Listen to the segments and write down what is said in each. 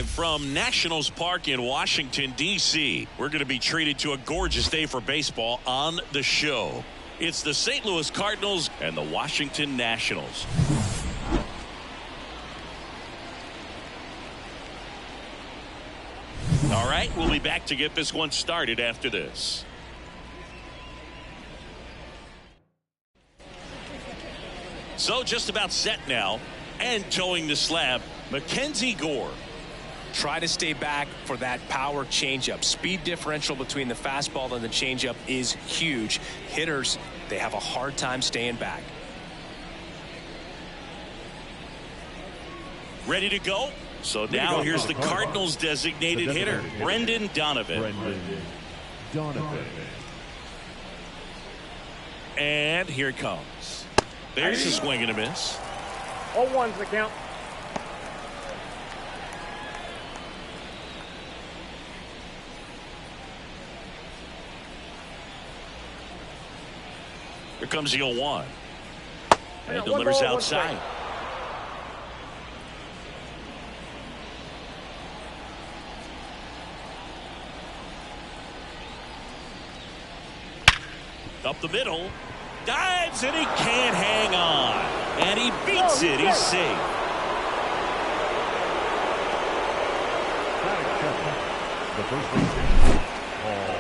live from Nationals Park in Washington, D.C. We're going to be treated to a gorgeous day for baseball on the show. It's the St. Louis Cardinals and the Washington Nationals. All right, we'll be back to get this one started after this. So just about set now, and towing the slab, Mackenzie Gore. Try to stay back for that power changeup. Speed differential between the fastball and the changeup is huge. Hitters, they have a hard time staying back. Ready to go? So now here's the Cardinals designated hitter, Brendan Donovan. And here it comes. There's a swing and a miss. 0-1's the count. Here comes the 0-1. And delivers outside. Up the middle. Dives and he can't hang on. And he beats it. He's safe. The first baseman, Paul.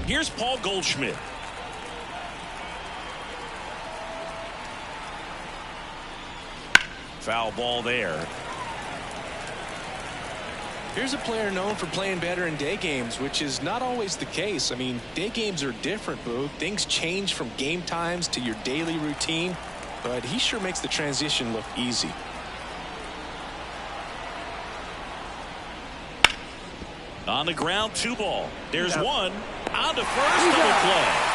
Here's Paul Goldschmidt. Foul ball there. Here's a player known for playing better in day games, which is not always the case. I mean, day games are different, Boo. Things change from game times to your daily routine, but he sure makes the transition look easy. On the ground, 2 ball. There's one. On to first, double play.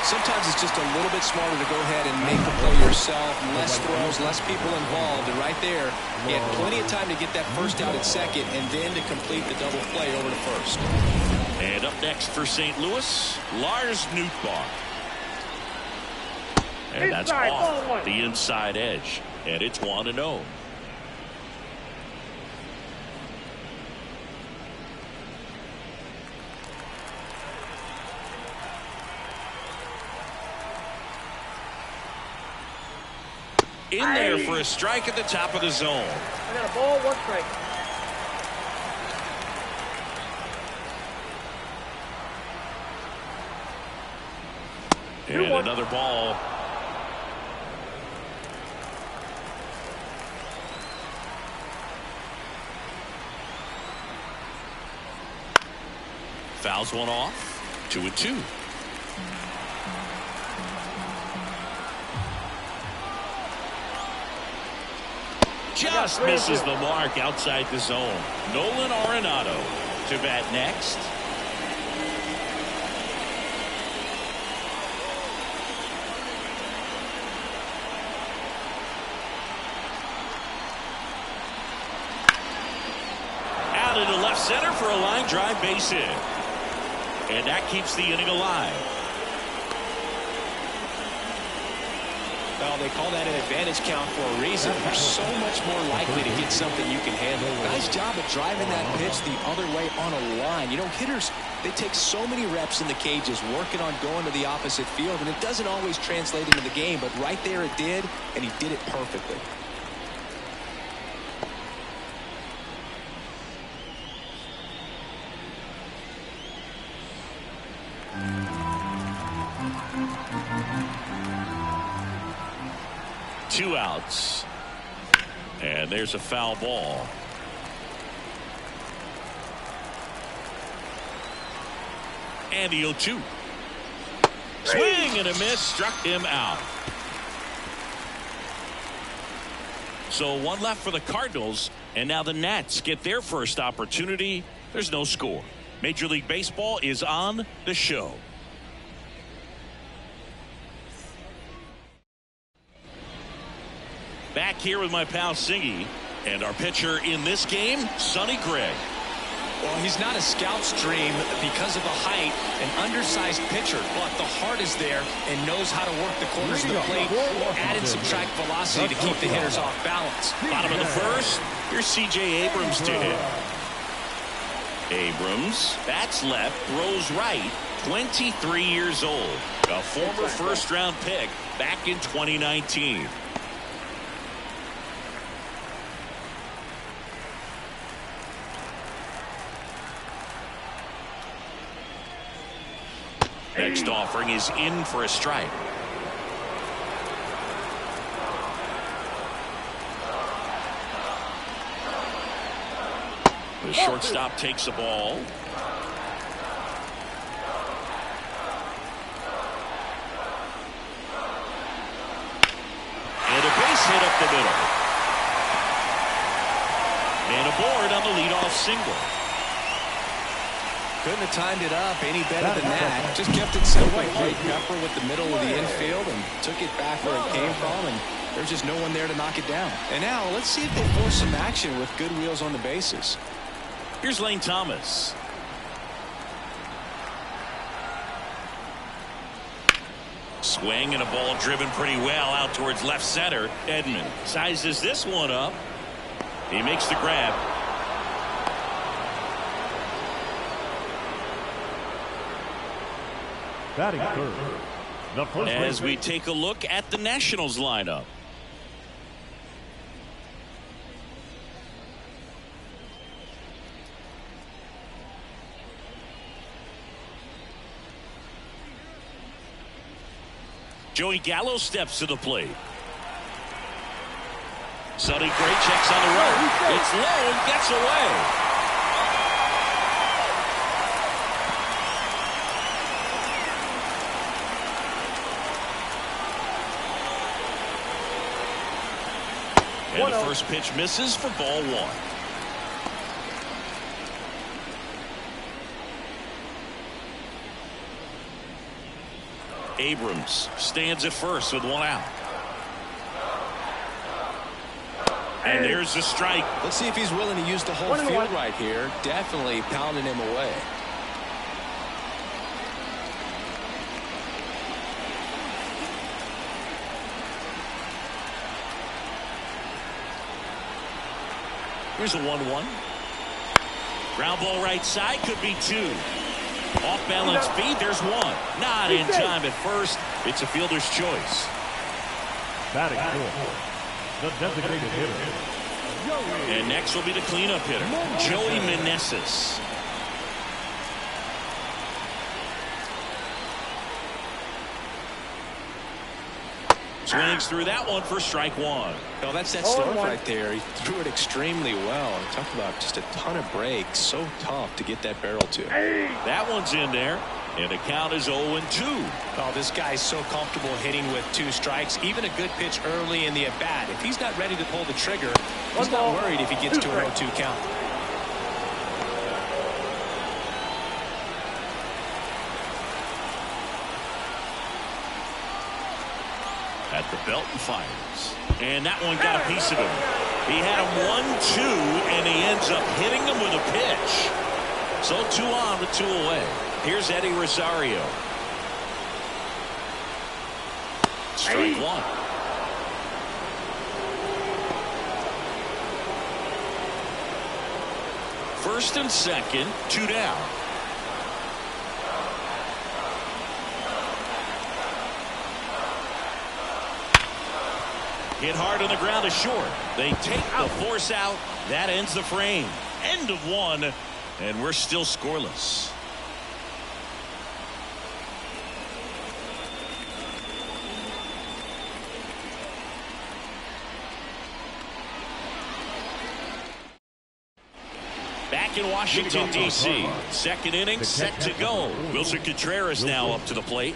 Sometimes it's just a little bit smarter to go ahead and make the play yourself. Less throws, less people involved. And right there, he had plenty of time to get that first out at second and then to complete the double play over to first. And up next for St. Louis, Lars Nootbaar. And that's off the inside edge. And it's 1-0. In there for a strike at the top of the zone. I got a ball, 1 strike. And another ball. Fouls one off. 2-2. Just misses the mark outside the zone. Nolan Arenado to bat next. Out into left center for a line drive base hit. And that keeps the inning alive. Well, they call that an advantage count for a reason. You're so much more likely to get something you can handle. Nice job of driving that pitch the other way on a line. You know, hitters, they take so many reps in the cages working on going to the opposite field, and it doesn't always translate into the game, but right there it did, and he did it perfectly. Two outs. And there's a foul ball. And the 0-2. Swing and a miss. Struck him out. So one left for the Cardinals. And now the Nats get their first opportunity. There's no score. Major League Baseball is on the show. Back here with my pal Singy, and our pitcher in this game, Sonny Gregg. Well, he's not a scout's dream because of the height, an undersized pitcher, but the heart is there and knows how to work the corners of the plate, add and subtract velocity to keep the hitters off balance. Bottom of the first, here's C.J. Abrams to hit. Abrams, bats left, throws right, 23 years old. A former first-round pick back in 2019. Next offering is in for a strike. The shortstop takes the ball. And a base hit up the middle. And aboard on the leadoff single. Couldn't have timed it up any better than that. Just kept it simple. Played Pepper with the middle of the infield and took it back where it came from, and there's just no one there to knock it down. And now let's see if they force some action with good wheels on the bases. Here's Lane Thomas. Swing and a ball driven pretty well out towards left center. Edman sizes this one up. He makes the grab. Batting third, the first As we take a look at the Nationals lineup. Joey Gallo steps to the plate. Sonny Gray checks on the run. It's low and gets away. And the first pitch misses for ball one. Abrams stands at first with one out. And there's the strike. Let's see if he's willing to use the whole field right here. Definitely pounding him away. Here's a 1-1. Ground ball right side, could be two. Off balance feed, there's one. Not in time at first. It's a fielder's choice. batting fourth, the designated hitter. And next will be the cleanup hitter, Joey Meneses. Swings through that one for strike one. Oh, that's that start right there. He threw it extremely well. Talk about just a ton of breaks. So tough to get that barrel to. That one's in there. And the count is 0-2. Oh, this guy's so comfortable hitting with 2 strikes. Even a good pitch early in the at-bat. If he's not ready to pull the trigger, he's not worried if he gets to an 0-2 count. At the belt and fires. And that one got a piece of him. He had him 1-2, and he ends up hitting him with a pitch. So 2 on with 2 away. Here's Eddie Rosario. Strike one. First and second, 2 down. Hit hard on the ground is short. They take the force out. That ends the frame. End of 1, and we're still scoreless. Back in Washington, D.C. Second inning set to go. Wilson Contreras now up to the plate.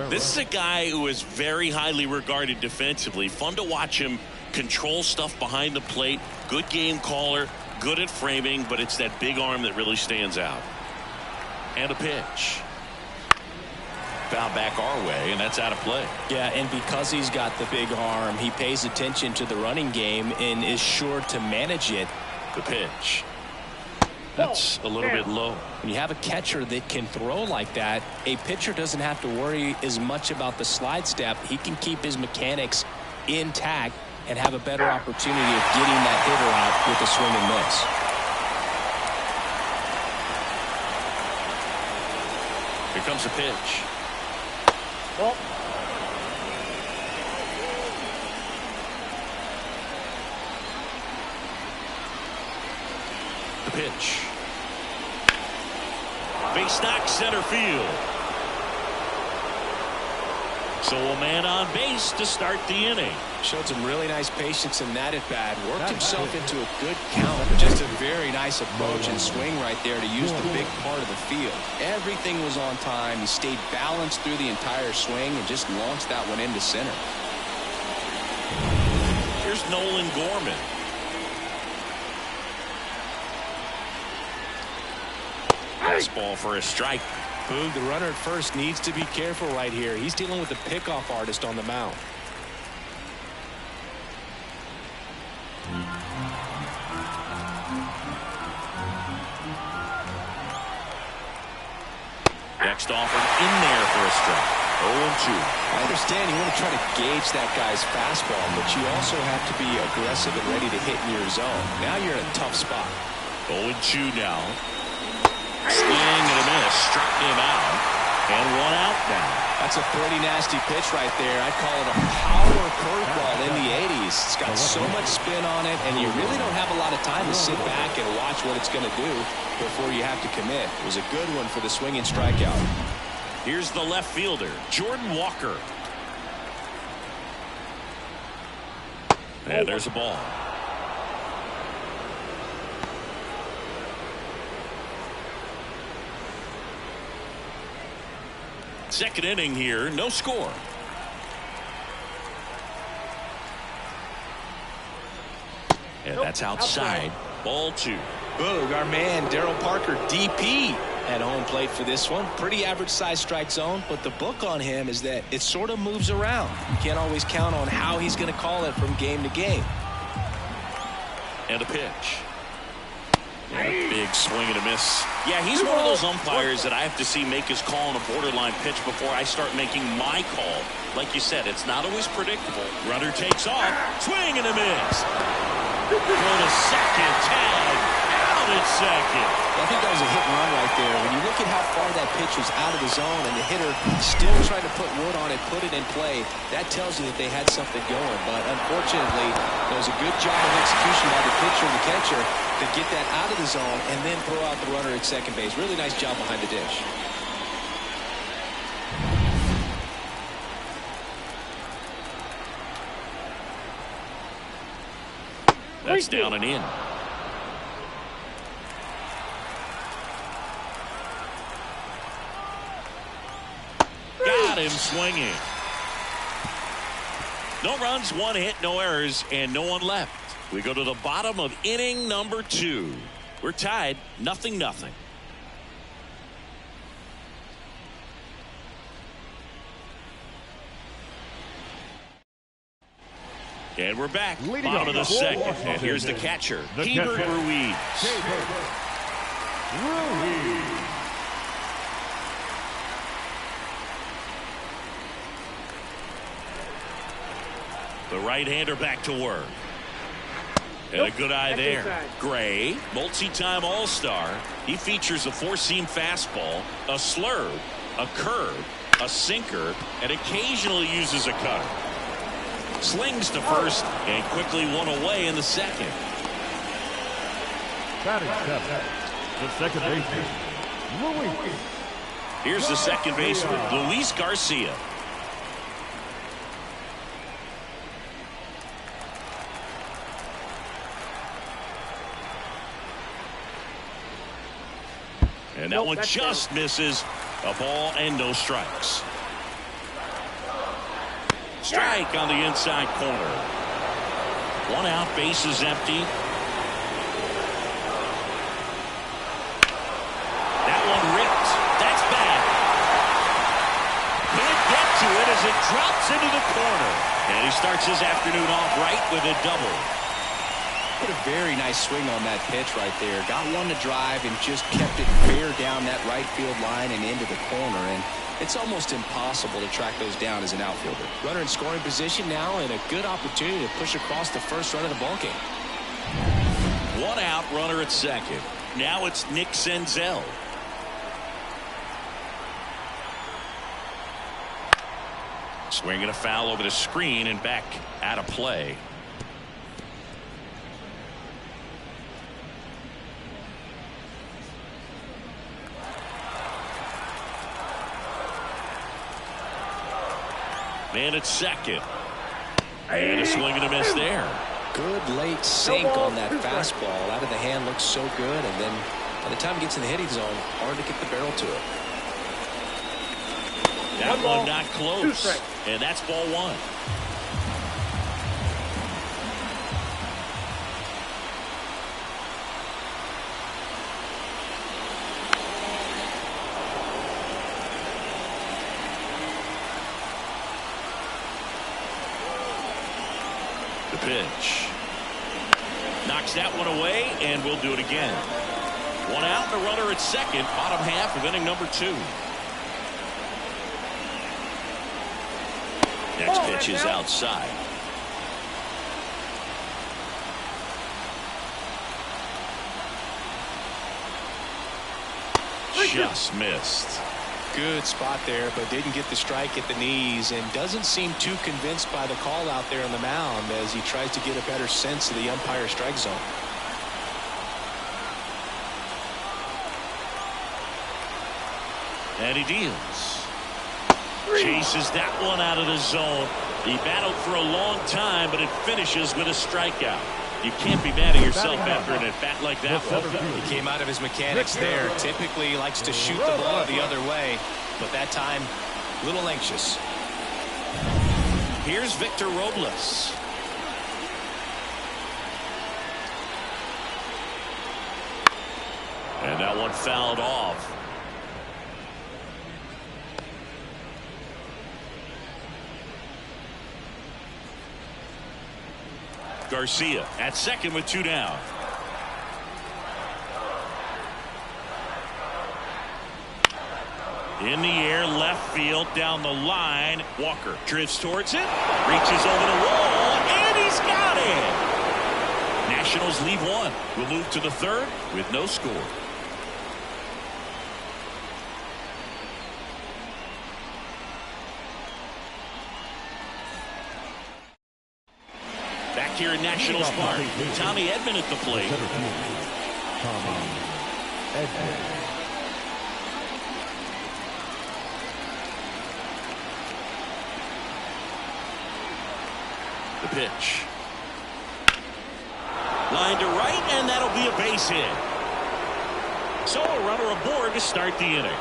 This is a guy who is very highly regarded defensively. Fun to watch him control stuff behind the plate. Good game caller, good at framing, but it's that big arm that really stands out. And a pitch. Foul back our way, and that's out of play. Yeah, and because he's got the big arm, he pays attention to the running game and is sure to manage it. The pitch. That's a little bit low. When you have a catcher that can throw like that, a pitcher doesn't have to worry as much about the slide step. He can keep his mechanics intact and have a better opportunity of getting that hitter out with a swing and miss. Here comes a pitch. Ball. The pitch. Base knock center field. So a man on base to start the inning. Showed some really nice patience in that at bat. Worked himself into a good count. Just a very nice approach and swing right there to use the big part of the field. Everything was on time. He stayed balanced through the entire swing and just launched that one into center. Here's Nolan Gorman. Fastball for a strike. Boog, the runner at first needs to be careful right here. He's dealing with the pickoff artist on the mound. Next offer in there for a strike. 0-2. I understand you want to try to gauge that guy's fastball, but you also have to be aggressive and ready to hit in your zone. Now you're in a tough spot. 0-2 now. Swing and a miss. Struck him out. And one out now. That's a pretty nasty pitch right there. I'd call it a power curveball in the 80s. It's got so much spin on it, and you really don't have a lot of time to sit back and watch what it's going to do before you have to commit. It was a good one for the swinging strikeout. Here's the left fielder, Jordan Walker. And there's a ball. Second inning here, no score. And that's outside. Ball 2. Boog, our man Darryl Parker, DP, at home plate for this one. Pretty average size strike zone, but the book on him is that it sort of moves around. You can't always count on how he's going to call it from game to game. And a pitch. And a big swing and a miss. Yeah, he's one of those umpires that I have to see make his call on a borderline pitch before I start making my call. Like you said, it's not always predictable. Runner takes off. Swing and a miss. Go to second. Tag. Out at second. I think that was a hit and run right there. When you look at how far that pitch was out of the zone and the hitter still trying to put wood on it, put it in play, that tells you that they had something going. But unfortunately, there was a good job of execution by the pitcher and the catcher to get that out of the zone and then throw out the runner at second base. Really nice job behind the dish. That's down and in. Got him swinging. No runs, one hit, no errors, and no one left. We go to the bottom of inning number 2. We're tied, 0-0. And we're back, bottom of the second. And here's the catcher, Hebert Ruiz. The right-hander back to work. And a good eye there. Gray, multi-time All-Star. He features a four-seam fastball, a slurve, a curve, a sinker, and occasionally uses a cutter. Slings to first and quickly one away in the second. Batting seven, the second baseman, Luis. Here's the second baseman, Luis Garcia. And that one just misses. A ball and no strikes. Strike on the inside corner. One out, bases empty. That one ripped. That's bad. Can't get to it as it drops into the corner. And he starts his afternoon off right with a double. put a very nice swing on that pitch right there. Got one to drive and just kept it fair down that right field line and into the corner. And it's almost impossible to track those down as an outfielder. Runner in scoring position now and a good opportunity to push across the first run of the ballgame. One out, runner at second. Now it's Nick Senzel. Swinging a foul over the screen and back out of play. Man at second. And a swing and a miss there. Good late sink on that fastball. Out of the hand, looks so good. And then by the time it gets in the hitting zone, hard to get the barrel to it. That one not close. And that's ball one. The pitch. Knocks that one away, and we'll do it again. One out and a runner at second, bottom half of inning number 2. Next pitch is outside. Just missed. Good spot there, but didn't get the strike at the knees and doesn't seem too convinced by the call out there on the mound as he tries to get a better sense of the umpire strike zone. And he deals. Chases that one out of the zone. He battled for a long time, but it finishes with a strikeout. You can't be mad at yourself after an at-bat like that one. He came out of his mechanics there. Typically likes to shoot the ball the other way, but that time, a little anxious. Here's Victor Robles. And that one fouled off. Garcia at second with 2 down. In the air, left field, down the line. Walker drifts towards it, reaches over the wall, and he's got it. Nationals leave one. We'll move to the third with no score. Back here in Nationals Park, Tommy Edman at the plate. Tommy Edman. The pitch. Line to right, and that'll be a base hit. So a runner aboard to start the inning.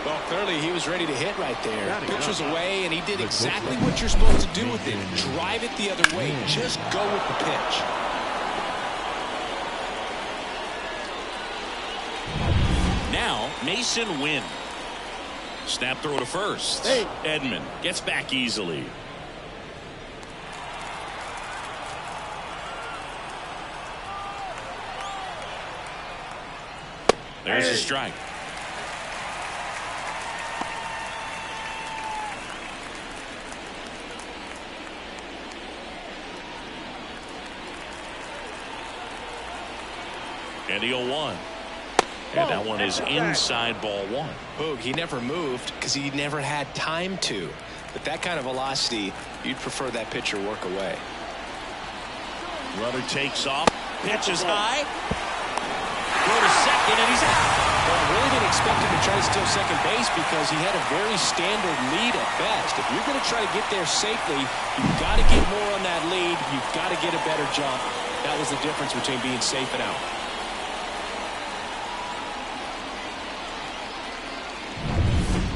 Well, clearly he was ready to hit right there. Pitch was away, and he did exactly what you're supposed to do with it. Drive it the other way. Just go with the pitch. Now, Mason Wynn. Snap throw to first. Edman gets back easily. There's a strike. And the 0-1. And that one is inside ball 1. Boog, he never moved because he never had time to. But that kind of velocity, you'd prefer that pitcher work away. Runner takes off. Pitches high. Go to second, and he's out. Well, I really didn't expect him to try to steal second base because he had a very standard lead at best. If you're going to try to get there safely, you've got to get more on that lead. You've got to get a better jump. That was the difference between being safe and out.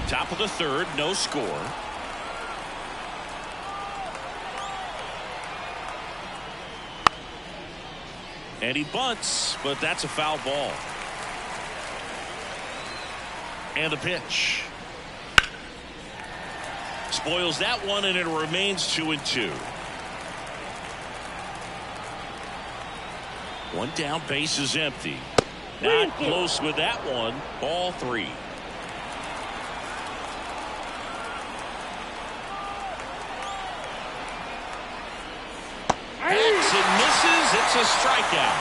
Top of the third, no score. And he bunts, but that's a foul ball. And the pitch. Spoils that one, and it remains 2-2. One down, base is empty. Not close with that one. Ball 3. Hacks and misses. It's a strikeout.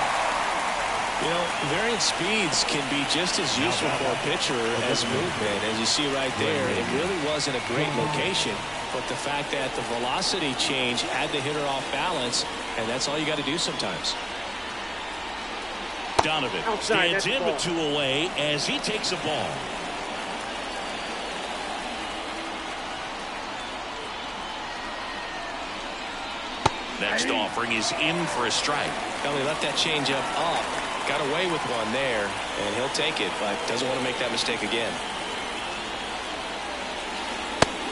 You know, varying speeds can be just as useful for a pitcher as movement. As you see right there, it really wasn't a great location, but the fact that the velocity change had the hitter off balance, and that's all you got to do sometimes. Donovan stands in with 2 away as he takes a ball. Next offering is in for a strike. Well, he left that changeup up, got away with one there, and he'll take it, but doesn't want to make that mistake again.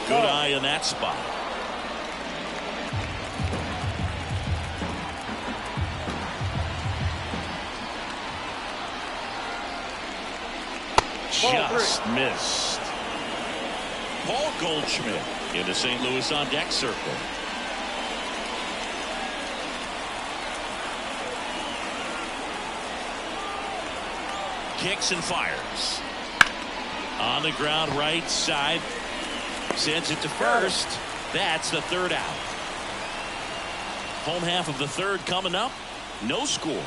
Good eye in that spot. Just missed. Paul Goldschmidt into St. Louis on deck circle. Kicks and fires. On the ground, right side. Sends it to first. That's the 3rd out. Home half of the 3rd coming up. No score.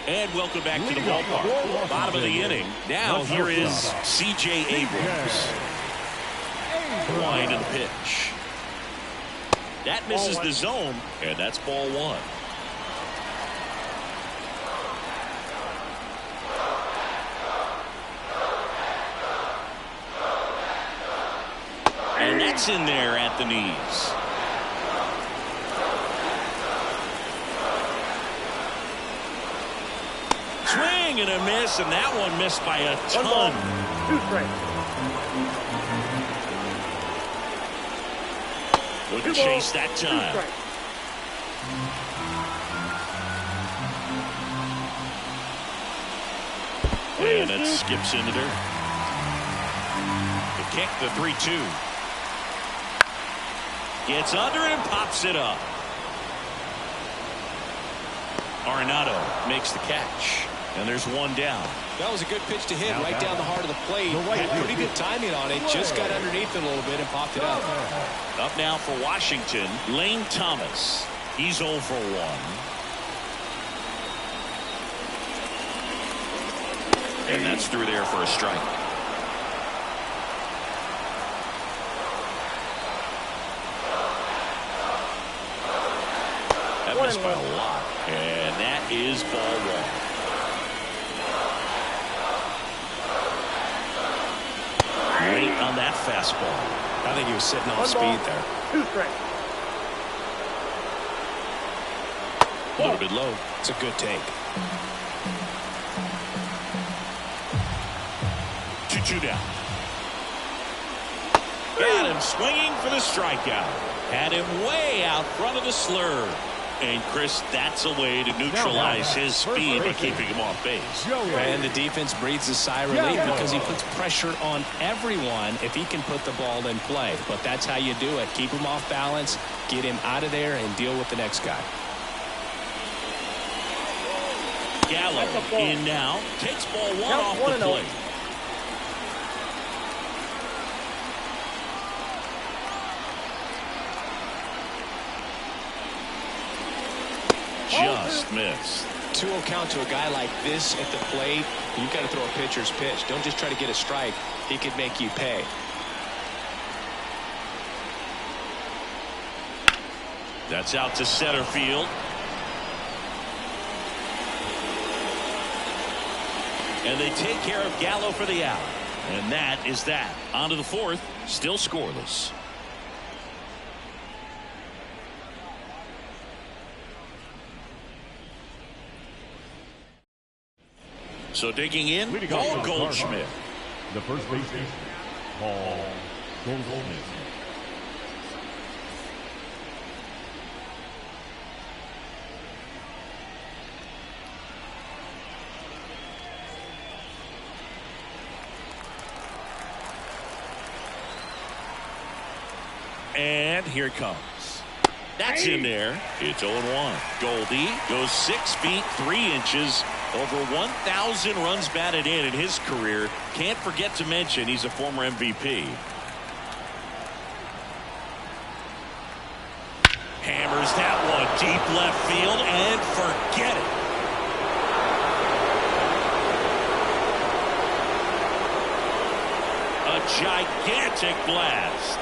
And welcome back to the ballpark. Bottom of the inning. Now here is C.J. Abrams. Line of the pitch. That misses the zone, and that's ball 1. And that's in there at the knees. Swing and a miss, and that one missed by a ton. 2 strikes. Wouldn't chase that time. And it skips into there. The kick, the 3-2. Gets under it and pops it up. Arenado makes the catch. And there's one down. That was a good pitch to hit right down the heart of the plate. Had pretty good timing on it. Just got underneath it a little bit and popped it up. Up now for Washington, Lane Thomas. He's 0 for 1. And that's through there for a strike. That missed by a lot. And that is ball 1. Late on that fastball. I think he was sitting on speed there. 2 strikes. A little bit low. It's a good take. 2-2 down. Got him swinging for the strikeout. Had him way out front of the slur. And Chris, that's a way to neutralize his speed by keeping him off base. And the defense breathes a sigh of relief because he puts pressure on everyone if he can put the ball in play. But that's how you do it. Keep him off balance, get him out of there, and deal with the next guy. Gallo in now. Takes ball 1 off the plate. Just missed. 2-0 count to a guy like this at the plate. You've got to throw a pitcher's pitch. Don't just try to get a strike. He could make you pay. That's out to center field. And they take care of Gallo for the out. And that is that. On to the 4th. Still scoreless. So digging in, Paul Goldschmidt. The first baseman, Paul Goldschmidt. And here it comes. That's in there. It's 0-1. Goldie goes 6 feet 3 inches. Over 1,000 runs batted in his career. Can't forget to mention he's a former MVP. Hammers that one deep left field and forget it. A gigantic blast.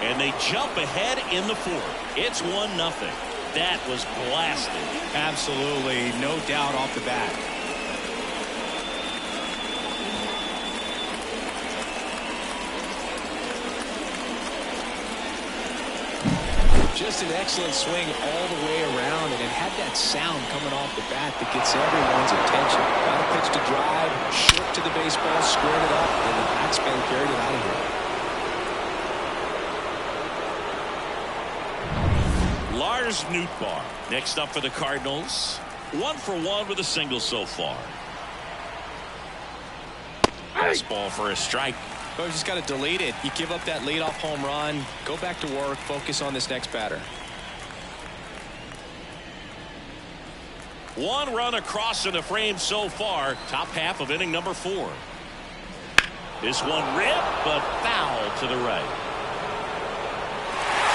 And they jump ahead in the 4th. It's 1-0. That was blasted. Absolutely, no doubt off the bat. Just an excellent swing all the way around, and it had that sound coming off the bat that gets everyone's attention. Got a pitch to drive, short to the baseball, squared it up, and the backspin carried it out of here. Lars Nootbaar next up for the Cardinals. 1 for 1 with a single so far. Fastball for a strike. But you just got to delete it. You give up that leadoff home run, go back to work, focus on this next batter. 1 run across in the frame so far. Top half of inning number 4. This one ripped, but foul to the right.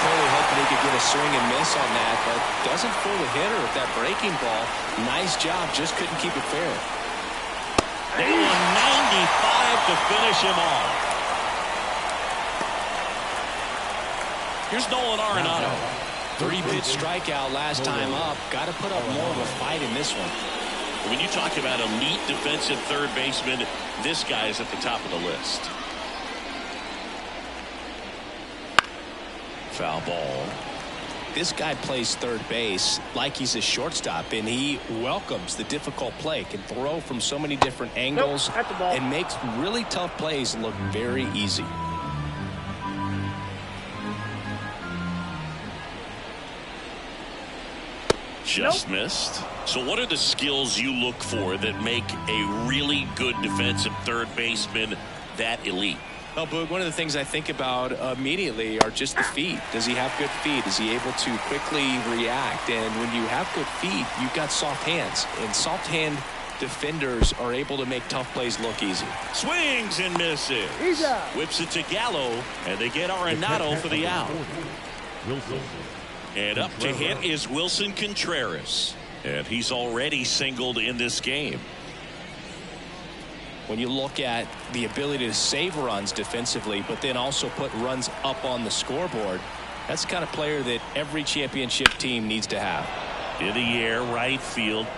Really hoping he could get a swing and miss on that, but doesn't fool the hitter with that breaking ball. Nice job, just couldn't keep it fair. They won 95 to finish him off. Here's Nolan Arenado. 3-pitch strikeout last time up. Got to put up more of a fight in this one. When you talk about elite defensive third baseman, this guy is at the top of the list. Foul ball. This guy plays third base like he's a shortstop, and he welcomes the difficult play. Can throw from so many different angles and makes really tough plays look very easy. Just missed. So what are the skills you look for that make a really good defensive third baseman that elite? Well, Boog, one of the things I think about immediately are just the feet. Does he have good feet? Is he able to quickly react? And when you have good feet, you've got soft hands. And soft hand defenders are able to make tough plays look easy. Swings and misses. Whips it to Gallo, and they get Arenado for the out. And up to hit is Wilson Contreras. And he's already singled in this game. When you look at the ability to save runs defensively, but then also put runs up on the scoreboard, that's the kind of player that every championship team needs to have. In the air, right field.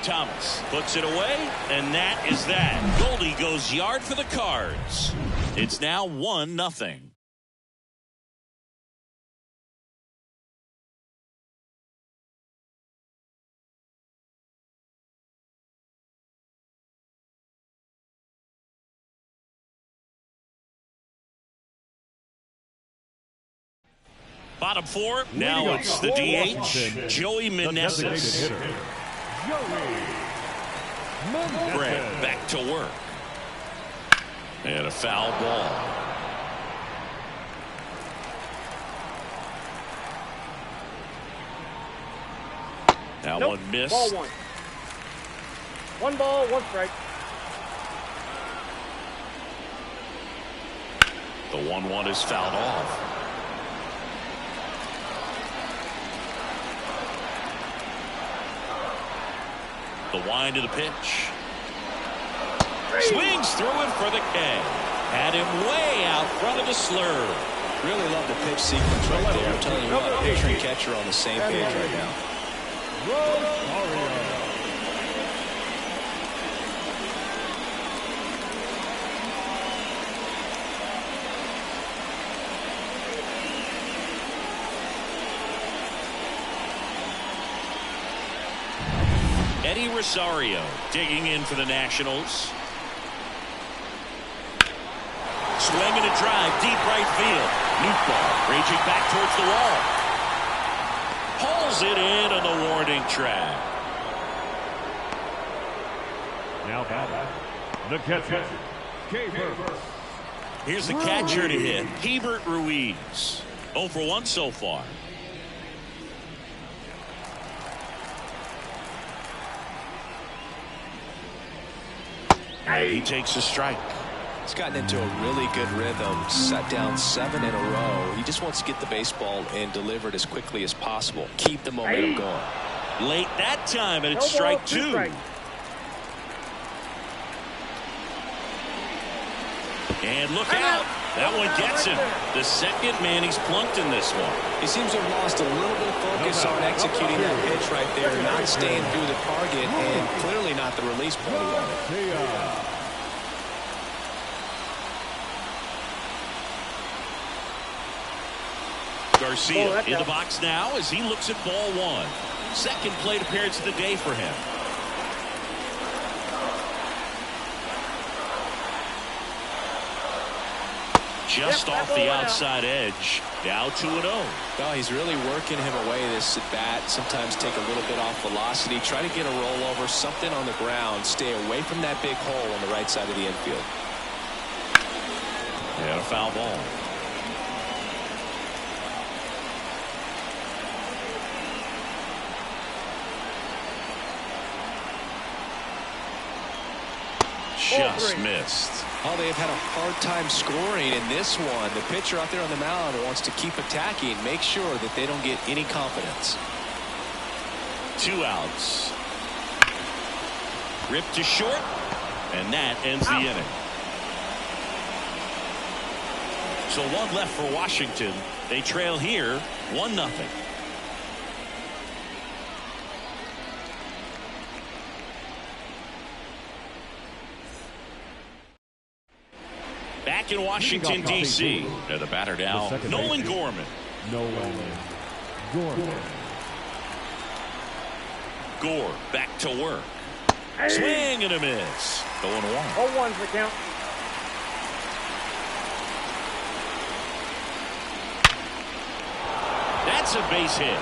Thomas puts it away, and that is that. Goldie goes yard for the Cards. It's now 1-0. Bottom 4. Now it's the DH, Joey Meneses. Greg back to work. And a foul ball. Now one missed. Ball 1. 1 ball, 1 strike. The 1-1 is fouled off. The wind of the pitch. Swings through it for the K. Had him way out front of the slur. Really love the pitch sequence right there. I'm telling you what, pitcher and catcher on the same page right now. Eddie Rosario digging in for the Nationals. Swing and a drive, deep right field. Nootbaar raging back towards the wall. Hauls it in on the warning track. Now batting, the catcher, Hebert. Here's the catcher to hit, Hebert Ruiz. 0 for 1 so far. He takes a strike. He's gotten into a really good rhythm, set down 7 in a row. He just wants to get the baseball and deliver it as quickly as possible. Keep the momentum going. Late that time, and it's strike 2. And look out. That one gets him. The second man he's plunked in this one. He seems to have lost a little bit of focus on executing that pitch right there, not staying through the target, and clearly not the release point he wanted. Garcia in the box now as he looks at ball 1. Second plate appearance of the day for him. Just off the outside edge. Now 2-0. Well, he's really working him away this at bat. Sometimes take a little bit off velocity. Try to get a rollover, something on the ground. Stay away from that big hole on the right side of the infield. And a foul ball. Just missed. Oh, they've had a hard time scoring in this one. The pitcher out there on the mound wants to keep attacking, make sure that they don't get any confidence. 2 outs. Ripped to short, and that ends the inning. So 1 left for Washington. They trail here 1-0. Back in Washington, D.C. The batter now, Nolan Gorman. Gore back to work. Swing and a miss. 0-1. 0-1's the count. That's a base hit.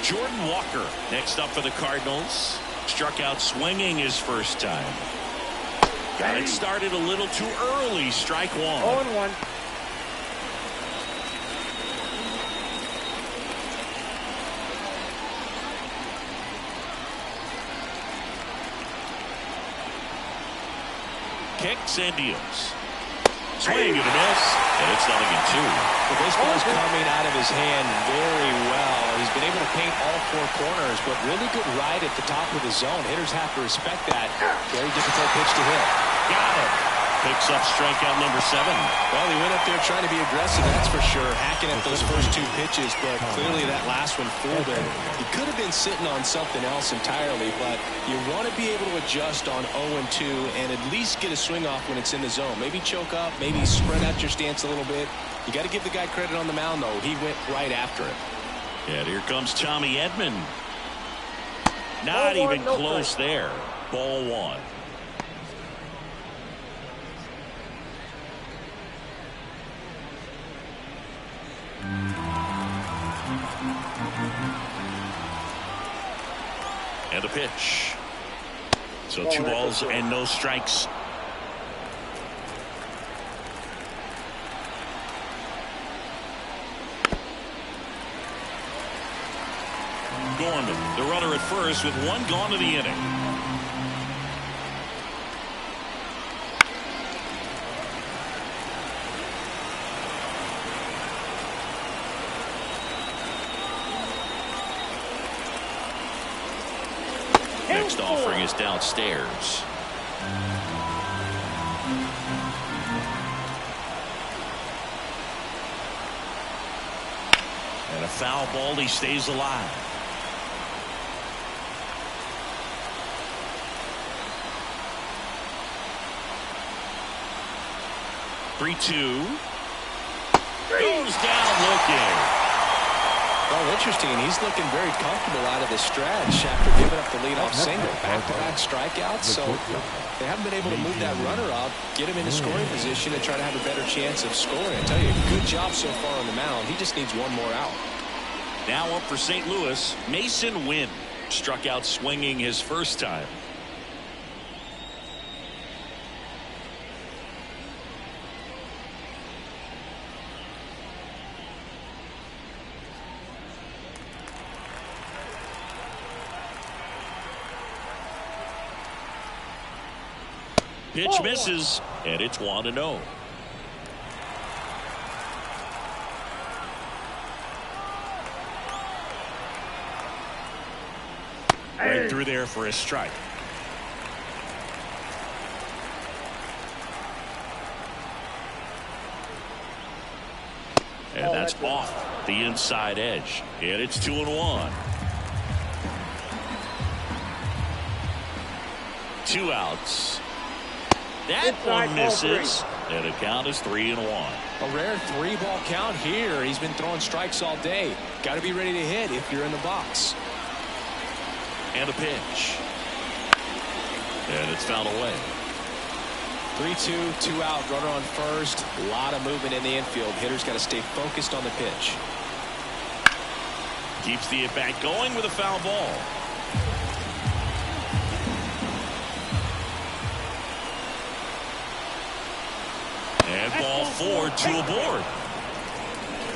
Jordan Walker next up for the Cardinals. Struck out swinging his first time. Got it started a little too early. Strike 1. 0-1. Kicks and deals. Swing and a miss, and it's 0-2. The baseball is coming out of his hand very well. He's been able to paint all 4 corners, but really good ride at the top of the zone. Hitters have to respect that. Very difficult pitch to hit. Got it. Picks up strikeout number 7. Well, he went up there trying to be aggressive, that's for sure. Hacking at those first 2 pitches, but clearly that last one fooled him. He could have been sitting on something else entirely, but you want to be able to adjust on 0-2 and at least get a swing off when it's in the zone. Maybe choke up, maybe spread out your stance a little bit. You got to give the guy credit on the mound, though. He went right after it. And here comes Tommy Edman. Not even close there. Ball 1. And a pitch. So 2 balls and no strikes. Gorman, the runner at first with 1 gone to the inning. Next offering is downstairs. And a foul ball. He stays alive. Three-two. Goes down looking. Well, interesting. He's looking very comfortable out of the stretch after giving up the leadoff single. Back-to-back strikeouts, so they haven't been able to move that runner up, get him in a scoring position, and try to have a better chance of scoring. I tell you, good job so far on the mound. He just needs 1 more out. Now up for St. Louis, Mason Wynn. Struck out swinging his first time. Pitch misses, and it's 1-0. Right through there for a strike. And that's off the inside edge. And it's 2-1. 2 outs. That one misses. And the count is 3-1. A rare 3-ball count here. He's been throwing strikes all day. Got to be ready to hit if you're in the box. And a pitch. And it's fouled away. 3-2, 2 out, runner on first. A lot of movement in the infield. Hitter's got to stay focused on the pitch. Keeps the at-bat going with a foul ball. And ball 4, 2 aboard.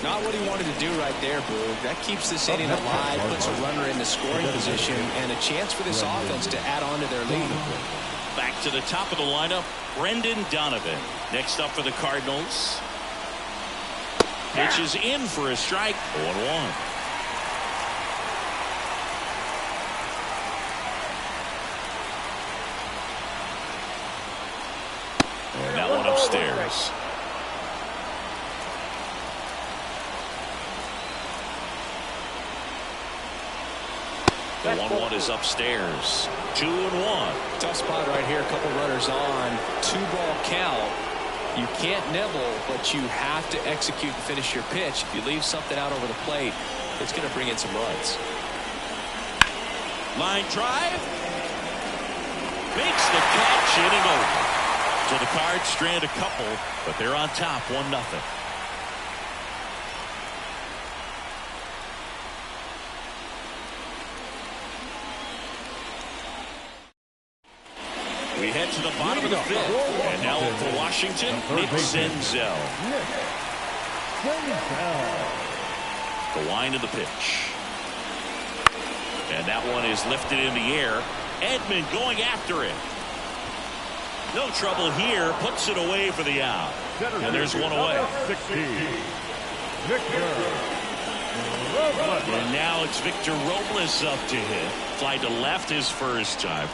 Not what he wanted to do right there, Boog. That keeps this inning alive, puts a runner in the scoring position, and a chance for this offense to add on to their lead. Back to the top of the lineup, Brendan Donovan. Next up for the Cardinals. Pitches in for a strike, 0-1. And that one upstairs. The 1-1 is upstairs. 2-1. Tough spot right here. A couple runners on. 2-ball count. You can't nibble, but you have to execute and finish your pitch. If you leave something out over the plate, it's going to bring in some runs. Line drive. Makes the catch, inning over. So the Cards strand a couple, but they're on top 1-0. We head to the bottom of the 5th. And now for Washington, Nick Senzel. The wind of the pitch. And that one is lifted in the air. Edman going after it. No trouble here. Puts it away for the out. And there's one away. And now it's Victor Robles up to hit. Fly to left his first time.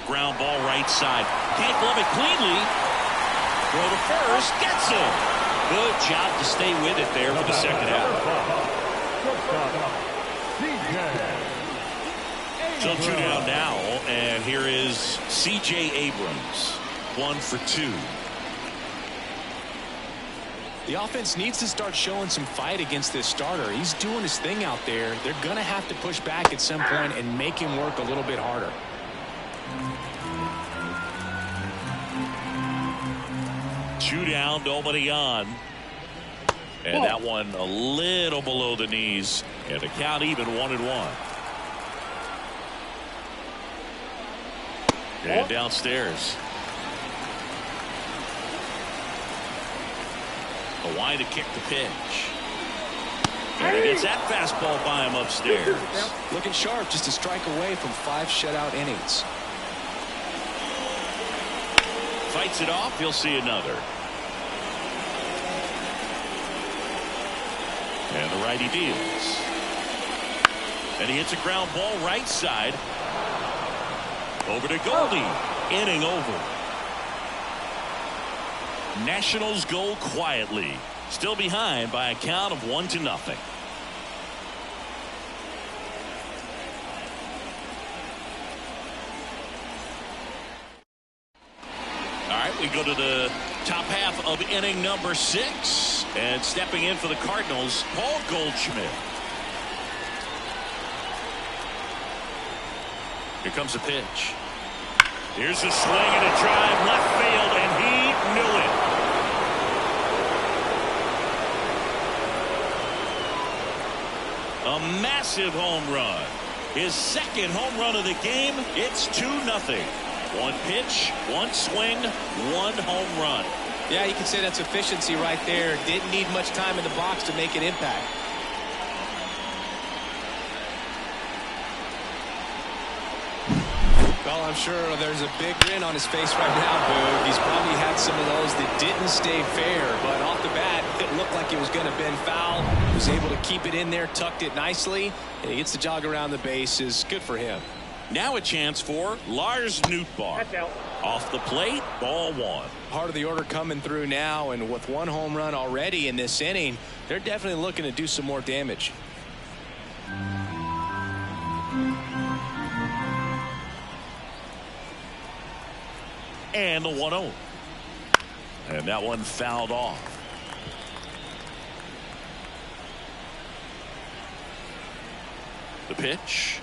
Ground ball right side. Can't glove it cleanly. Throw to first. Gets him. Good job to stay with it there for the second out. So 2 down now. And here is C.J. Abrams. 1 for 2. The offense needs to start showing some fight against this starter. He's doing his thing out there. They're going to have to push back at some point and make him work a little bit harder. Two down, nobody on. And that one a little below the knees. And the count even 1-1. And downstairs. The wind to kick the pitch. And he gets that fastball by him upstairs. Looking sharp, just a strike away from 5 shutout innings. Fights it off. He'll see another. And the righty deals. And he hits a ground ball right side. Over to Goldie. Inning over. Nationals go quietly. Still behind by a count of 1-0. All right, we go to the top half of inning number 6. And stepping in for the Cardinals, Paul Goldschmidt. Here comes the pitch. Here's a swing and a drive left field, and he knew it. A massive home run. His second home run of the game. It's 2-0. 1 pitch, 1 swing, 1 home run. Yeah, you can say that's efficiency right there. Didn't need much time in the box to make an impact. Well, I'm sure there's a big grin on his face right now, Boog. He's probably had some of those that didn't stay fair, but off the bat, it looked like it was going to bend foul. He was able to keep it in there, tucked it nicely, and he gets the jog around the bases. Good for him. Now a chance for Lars Nootbaar. Off the plate, ball one. Part of the order coming through now, and with one home run already in this inning, they're definitely looking to do some more damage. And the 1-0. And that one fouled off. The pitch.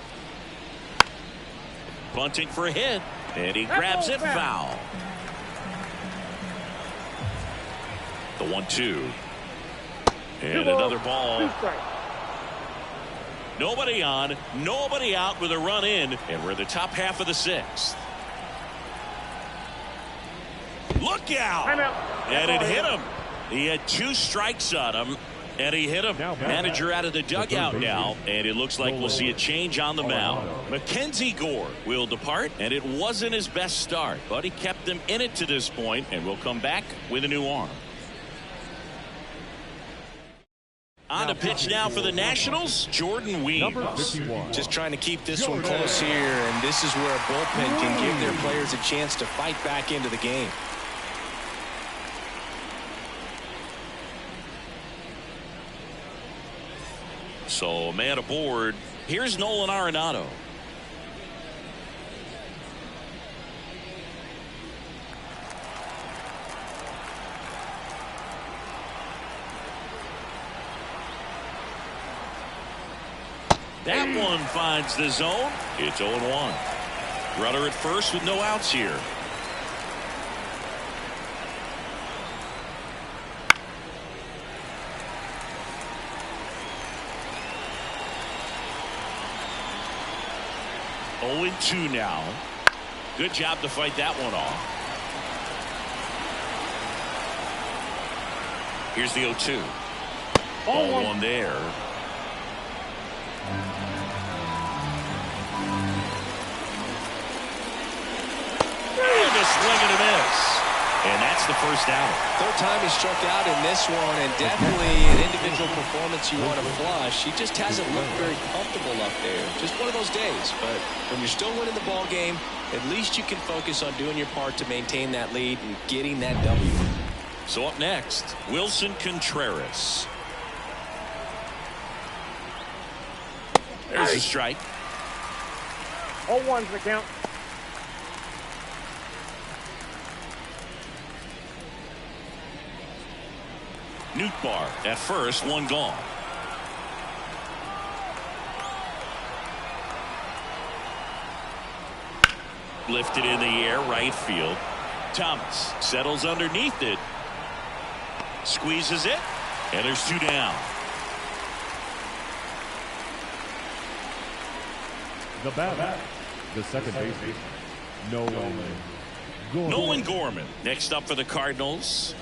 Bunting for a hit. And he grabs it, foul. The 1-2. And another ball. Nobody on, nobody out with a run in. And we're in the top half of the sixth. Look out! And it hit him. He had 2 strikes on him, and he hit him. Manager out of the dugout now, and it looks like we'll see a change on the mound. Mackenzie Gore will depart, and it wasn't his best start, but he kept them in it to this point, and will come back with a new arm. On the pitch now for the Nationals, Jordan Weems. Just trying to keep this one close here, and this is where a bullpen can give their players a chance to fight back into the game. So a man aboard. Here's Nolan Arenado. That one finds the zone. It's 0-1. Rudder at first with no outs here. Oh, 0-2 now. Good job to fight that one off. Here's the 0-2. Ball one there. And a swing and a miss. And that's the first out. Third time he struck out in this one, and definitely an individual performance you want to flush. He just hasn't looked very comfortable up there. Just one of those days. But when you're still winning the ball game, at least you can focus on doing your part to maintain that lead and getting that W. So up next, Wilson Contreras. There's a strike. 0-1's the count. Nootbaar at first, one gone. Lifted in the air, right field. Thomas settles underneath it. Squeezes it. And there's 2 down. The batter, the second baseman, Nolan Gorman next up for the Cardinals.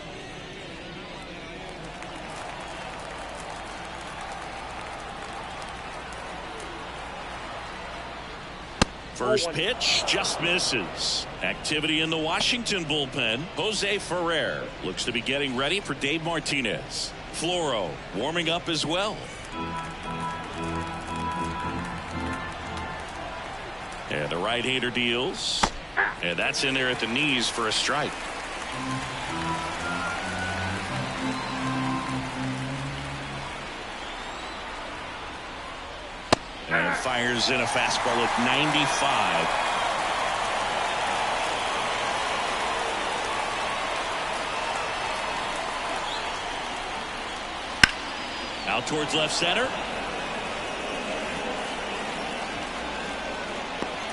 First pitch just misses. Activity in the Washington bullpen. Jose Ferrer looks to be getting ready for Dave Martinez. Floro warming up as well. And the right-hander deals. And that's in there at the knees for a strike. And fires in a fastball at 95. Out towards left center.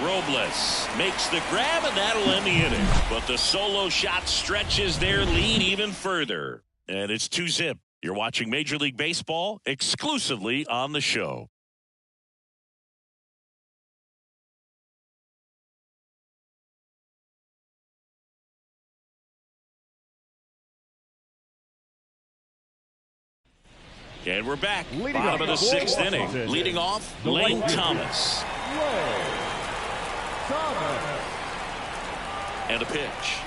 Robles makes the grab, and that'll end the inning. But the solo shot stretches their lead even further. And it's 2-zip. You're watching Major League Baseball exclusively on the show. And we're back. Bottom of the 6th inning. Leading off, Lane Thomas. And a pitch.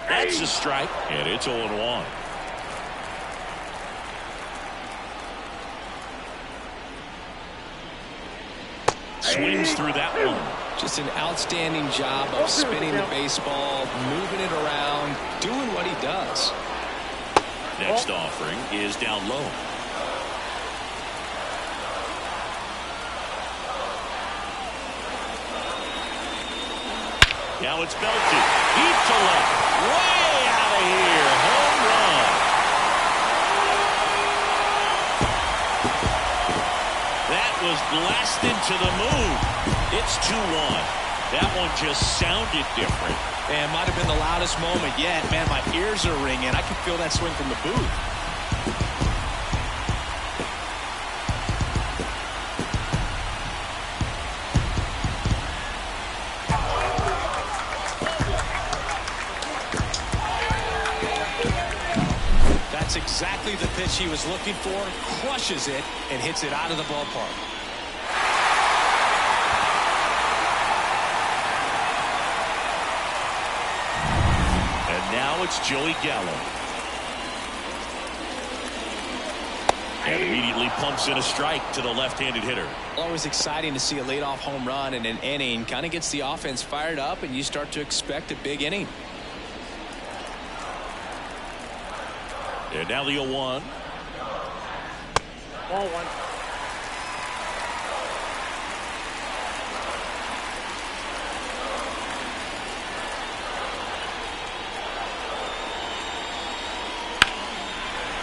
That's a strike, and it's 0-1. Swings through that one. Just an outstanding job of spinning the baseball, moving it around, doing what he does. Next offering is down low. Now it's belted. Deep to left. Way out of here. Home run. That was blasted to the moon. It's 2-1. That one just sounded different. Man, might have been the loudest moment yet. Man, my ears are ringing. I can feel that swing from the booth. That's exactly the pitch he was looking for. Crushes it and hits it out of the ballpark. Now it's Joey Gallo. And immediately pumps in a strike to the left-handed hitter. Always exciting to see a leadoff home run in an inning. Kind of gets the offense fired up, and you start to expect a big inning. And now the 0-1. Ball one.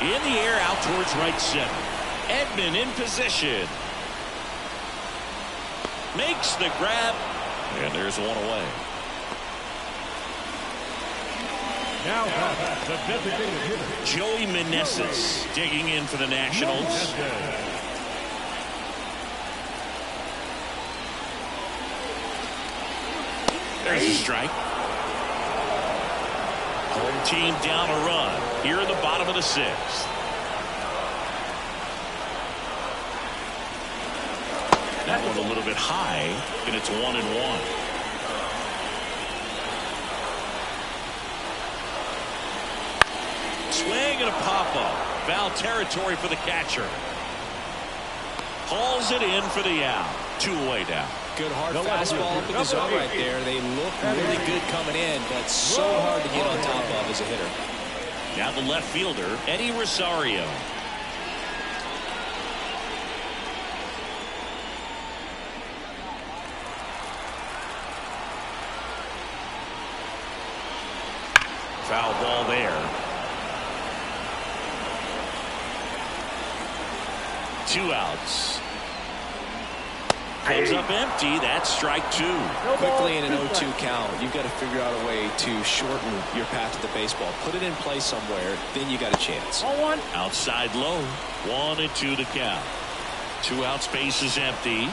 In the air out towards right center. Edman in position. Makes the grab. And there's one away. Now the designated hitter, Joey Meneses digging in for the Nationals. There's a strike. Home team down a run here in the bottom of the 6th. That one a little bit high, and it's 1-1. Swing and a pop-up. Foul territory for the catcher. Hauls it in for the out. 2 away now. Good hard fastball up in the zone right there. They look really good coming in, but so hard to get on top of as a hitter. Now the left fielder, Eddie Rosario. Foul ball there. 2 outs. Comes up empty. That's strike 2. Quickly in an 0-2 count, you've got to figure out a way to shorten your path to the baseball. Put it in play somewhere, then you got a chance. Ball one. Outside low. 1-2 to count. 2 out, space is empty.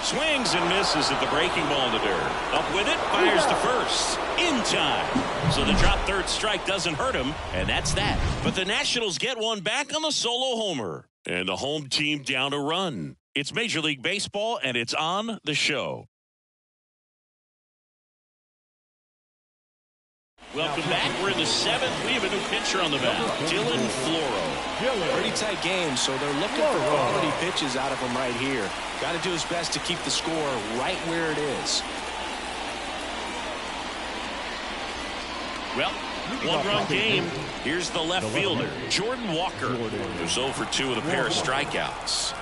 Swings and misses at the breaking ball in the dirt. Up with it, fires to first. In time. So the drop third strike doesn't hurt him, and that's that. But the Nationals get one back on the solo homer. And the home team down a run. It's Major League Baseball, and it's on the show. Welcome back. We're in the 7th. We have a new pitcher on the mound, Dylan Floro. Pretty tight game, so they're looking for quality pitches out of him right here. Got to do his best to keep the score right where it is. Well, 1-run game. Here's the left fielder, Jordan Walker, who's 0 for 2 with a pair of strikeouts.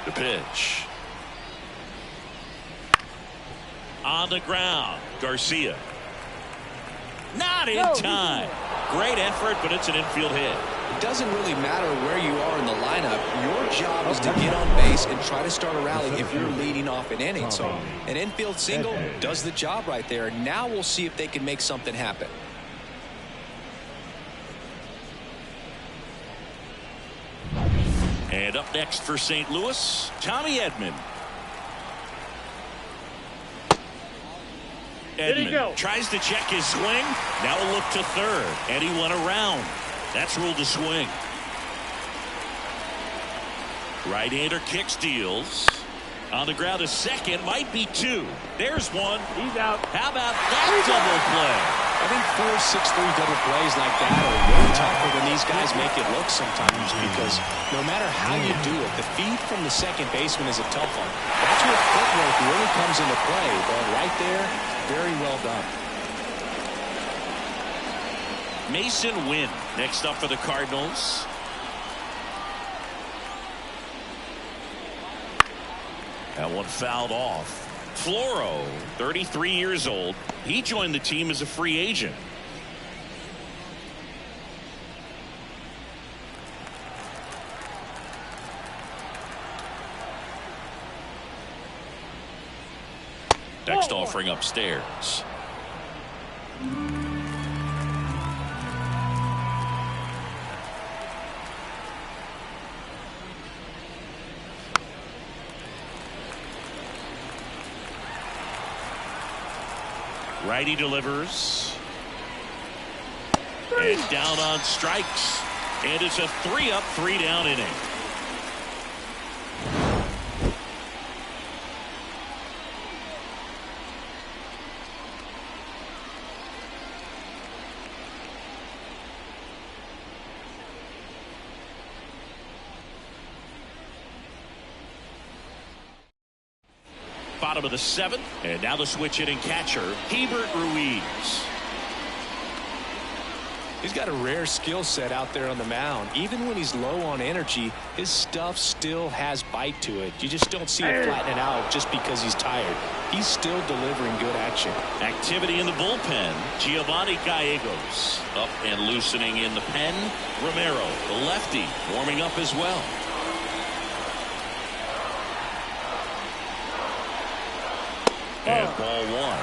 The pitch. On the ground, Garcia. Not in time. Great effort, but it's an infield hit. It doesn't really matter where you are in the lineup. Your job is to get on base and try to start a rally if you're leading off an inning. So an infield single does the job right there. Now we'll see if they can make something happen. And up next for St. Louis, Tommy Edman. Edman tries to check his swing. Now a look to third, and he went around. That's ruled a swing. Right-hander kicks, deals. On the ground, a second, might be two. There's one. He's out. How about that double play? I think 4-6-3 double plays like that are way tougher than these guys make it look sometimes, because no matter how you do it, the feed from the second baseman is a tough one. That's where footwork really comes into play, but right there, very well done. Mason Wynn next up for the Cardinals. That one fouled off. Floro, 33 years old. He joined the team as a free agent. Next offering upstairs. Righty delivers. And down on strikes. And it's a 3-up, 3-down inning. Bottom of the seventh, and now the switch hitting catcher, Hebert Ruiz. He's got a rare skill set out there on the mound. Even when he's low on energy, his stuff still has bite to it. You just don't see it flattening out just because he's tired. He's still delivering good action. Activity in the bullpen. Giovanni Gallegos up and loosening in the pen. Romero, the lefty, warming up as well. And ball one.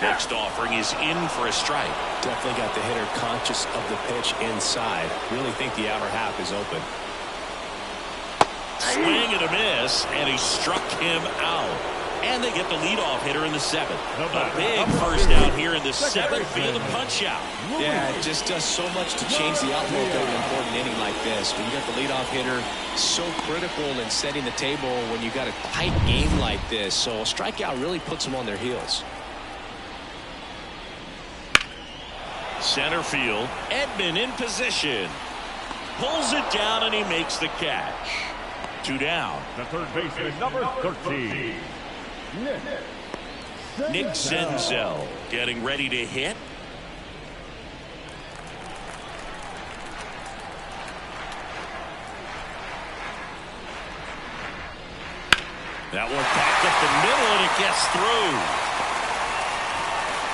Next offering is in for a strike. Definitely got the hitter conscious of the pitch inside. Really think the outer half is open. Swing and a miss, and he struck him out. And they get the leadoff hitter in the seventh. A big first out here in the seventh. Feel the punch out. Yeah, it just does so much to change the outlook of an important inning like this. When you got the leadoff hitter, so critical in setting the table when you got a tight game like this. So a strikeout really puts them on their heels. Center field. Edman in position. Pulls it down and he makes the catch. 2 down. The third baseman, number 13. Nick Senzel getting ready to hit. That one packed up the middle and it gets through.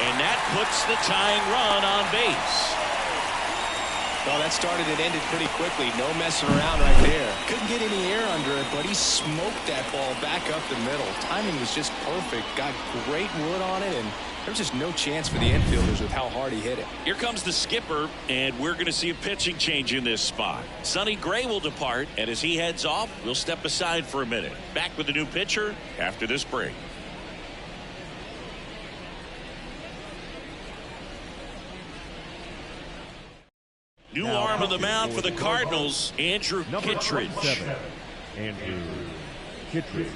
And that puts the tying run on base. Well, that started and ended pretty quickly. No messing around right there. Couldn't get any air under it, but he smoked that ball back up the middle. Timing was just perfect. Got great wood on it, and there was just no chance for the infielders with how hard he hit it. Here comes the skipper, and we're going to see a pitching change in this spot. Sonny Gray will depart, and as he heads off, we'll step aside for a minute. Back with the new pitcher after this break. New arm of the mound for the Cardinals, Andrew Kittredge. 7, Andrew Kittredge.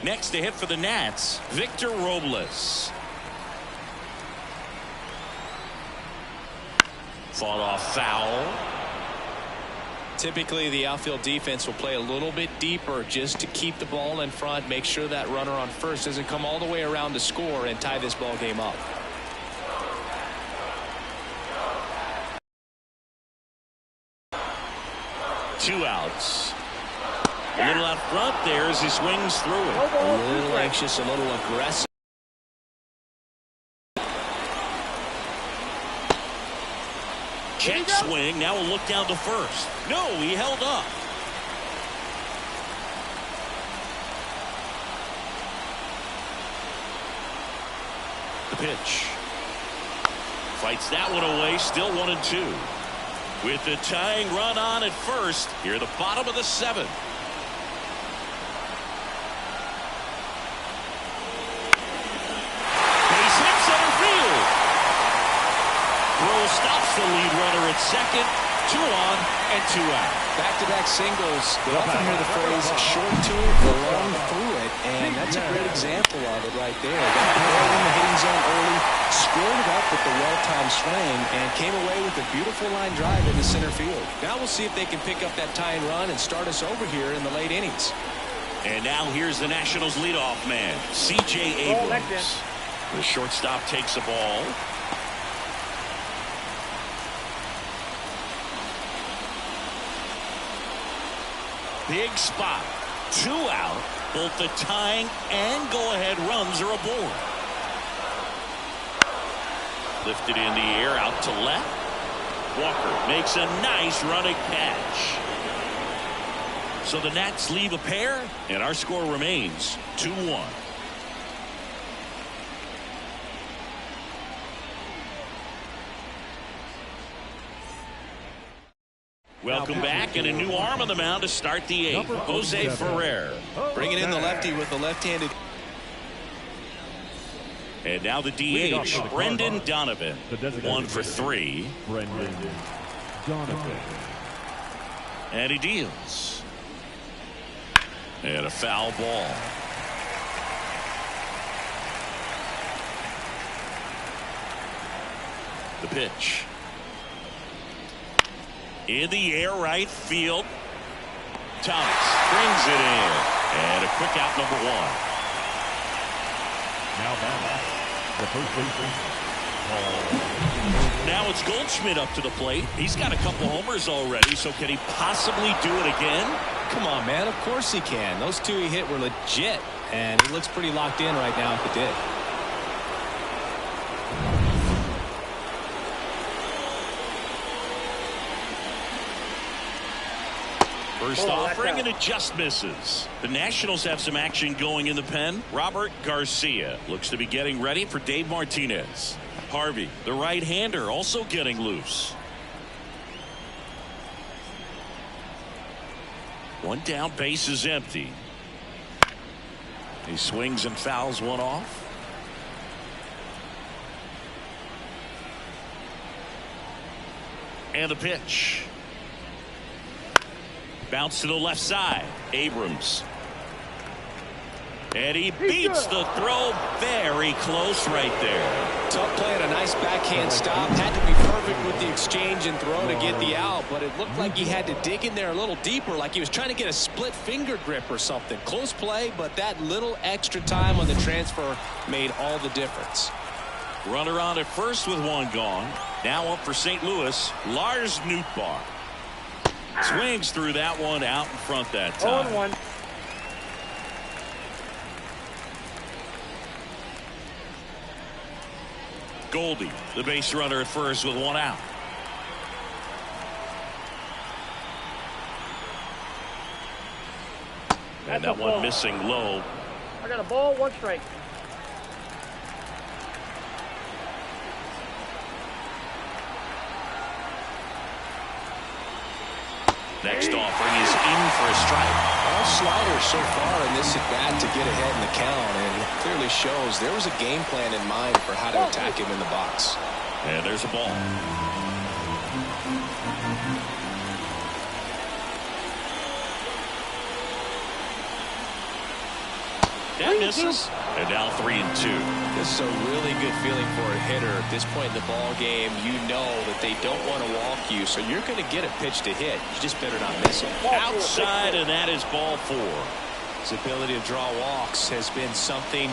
Next to hit for the Nats, Victor Robles. Fought off foul. Typically, the outfield defense will play a little bit deeper just to keep the ball in front, make sure that runner on first doesn't come all the way around to score and tie this ball game up. Two outs. A little out front there as he swings through it. A little anxious, a little aggressive. Check swing. Now we'll look down to first. No, he held up. The pitch. Fights that one away. Still 1-2. With the tying run on at first, here at the bottom of the 7th. Base hit center field. Throw stops the lead runner at second. 2 on and 2 out. Back-to-back singles. They often hear the phrase short to it, long through it, and that's a great example of it right there. Got the ball in the hitting zone early, squared it up with the well-timed swing, and came away with a beautiful line drive into center field. Now we'll see if they can pick up that tying run and start us over here in the late innings. And now here's the Nationals leadoff man, C.J. Abrams. The shortstop takes the ball. Big spot. 2 out. Both the tying and go-ahead runs are aboard. Lifted in the air out to left. Walker makes a nice running catch. So the Nats leave a pair, and our score remains 2-1. Welcome back, and a new arm on the mound to start the 8th. Jose Ferrer. Bringing in the lefty with the left-handed. And now the DH, Brendan Donovan. 1 for 3. Brendan Donovan. And he deals. And a foul ball. The pitch. In the air, right field. Thomas brings it in. And a quick out, number 1. Now back. The first baseman. Now it's Goldschmidt up to the plate. He's got a couple homers already, so can he possibly do it again? Come on, man. Of course he can. Those 2 he hit were legit, and he looks pretty locked in right now if he did. First offering, and it just misses. The Nationals have some action going in the pen. Robert Garcia looks to be getting ready for Dave Martinez. Harvey, the right-hander, also getting loose. 1 down, base is empty. He swings and fouls one off. And the pitch. Bounce to the left side. Abrams. And he beats the throw. Very close right there. Tough play and a nice backhand stop. Had to be perfect with the exchange and throw to get the out, but it looked like he had to dig in there a little deeper, like he was trying to get a split finger grip or something. Close play, but that little extra time on the transfer made all the difference. Runner on at first with 1 gone. Now up for St. Louis, Lars Nootbaar. Swings through that one out in front that time. 0-1. Goldie, the base runner at first with 1 out. And that one missing low. I got a ball, 1 strike. Next offering is in for a strike. All sliders so far in this at-bat to get ahead in the count, and it clearly shows there was a game plan in mind for how to attack him in the box. And there's a ball. That misses. And now 3-2. This is a really good feeling for a hitter at this point in the ball game. You know that they don't want to walk you, so you're going to get a pitch to hit. You just better not miss it. Outside, and that is ball 4. His ability to draw walks has been something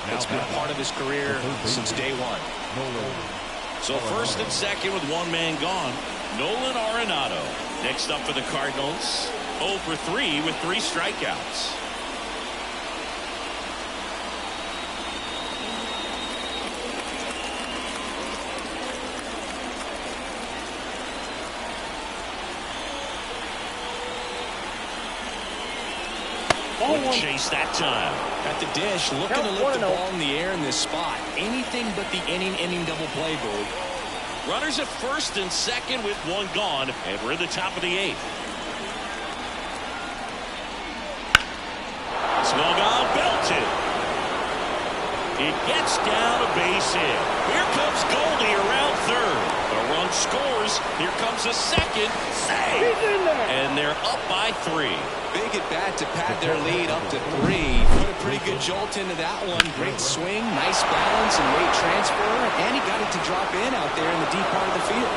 that's been part of his career since day 1. So first and second with 1 man gone. Nolan Arenado. Next up for the Cardinals. 0 for 3 with 3 strikeouts. Wouldn't chase that time. At the dish, looking to lift the ball in the air in this spot. Anything but the inning double play, Boog. Runners at first and second with one gone, and we're in the top of the 8th. Swung on, belted. It gets down a base hit. Here comes Goldie around third. A run scores. Here comes a second. Save. And they're up by 3. Big at bat to pad their lead up to 3. Put a pretty good jolt into that one. Great swing, nice balance and weight transfer. And he got it to drop in out there in the deep part of the field.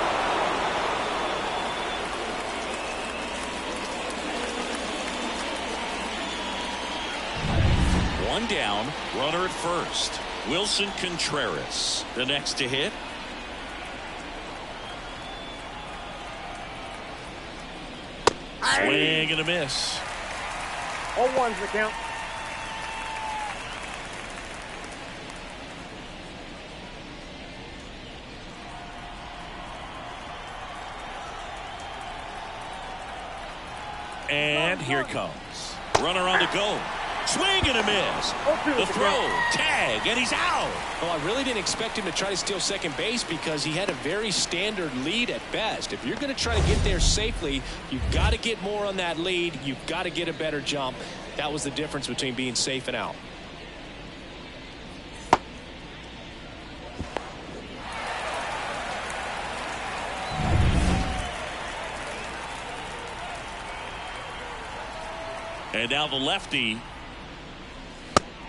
One down, runner at first. Wilson Contreras, the next to hit. Swing and a miss. 0-1's the count. And here it comes. Runner on the go. Swing and a miss. The throw, tag, and he's out. Well, I really didn't expect him to try to steal second base because he had a very standard lead at best. If you're going to try to get there safely, you've got to get more on that lead. You've got to get a better jump. That was the difference between being safe and out. And now the lefty.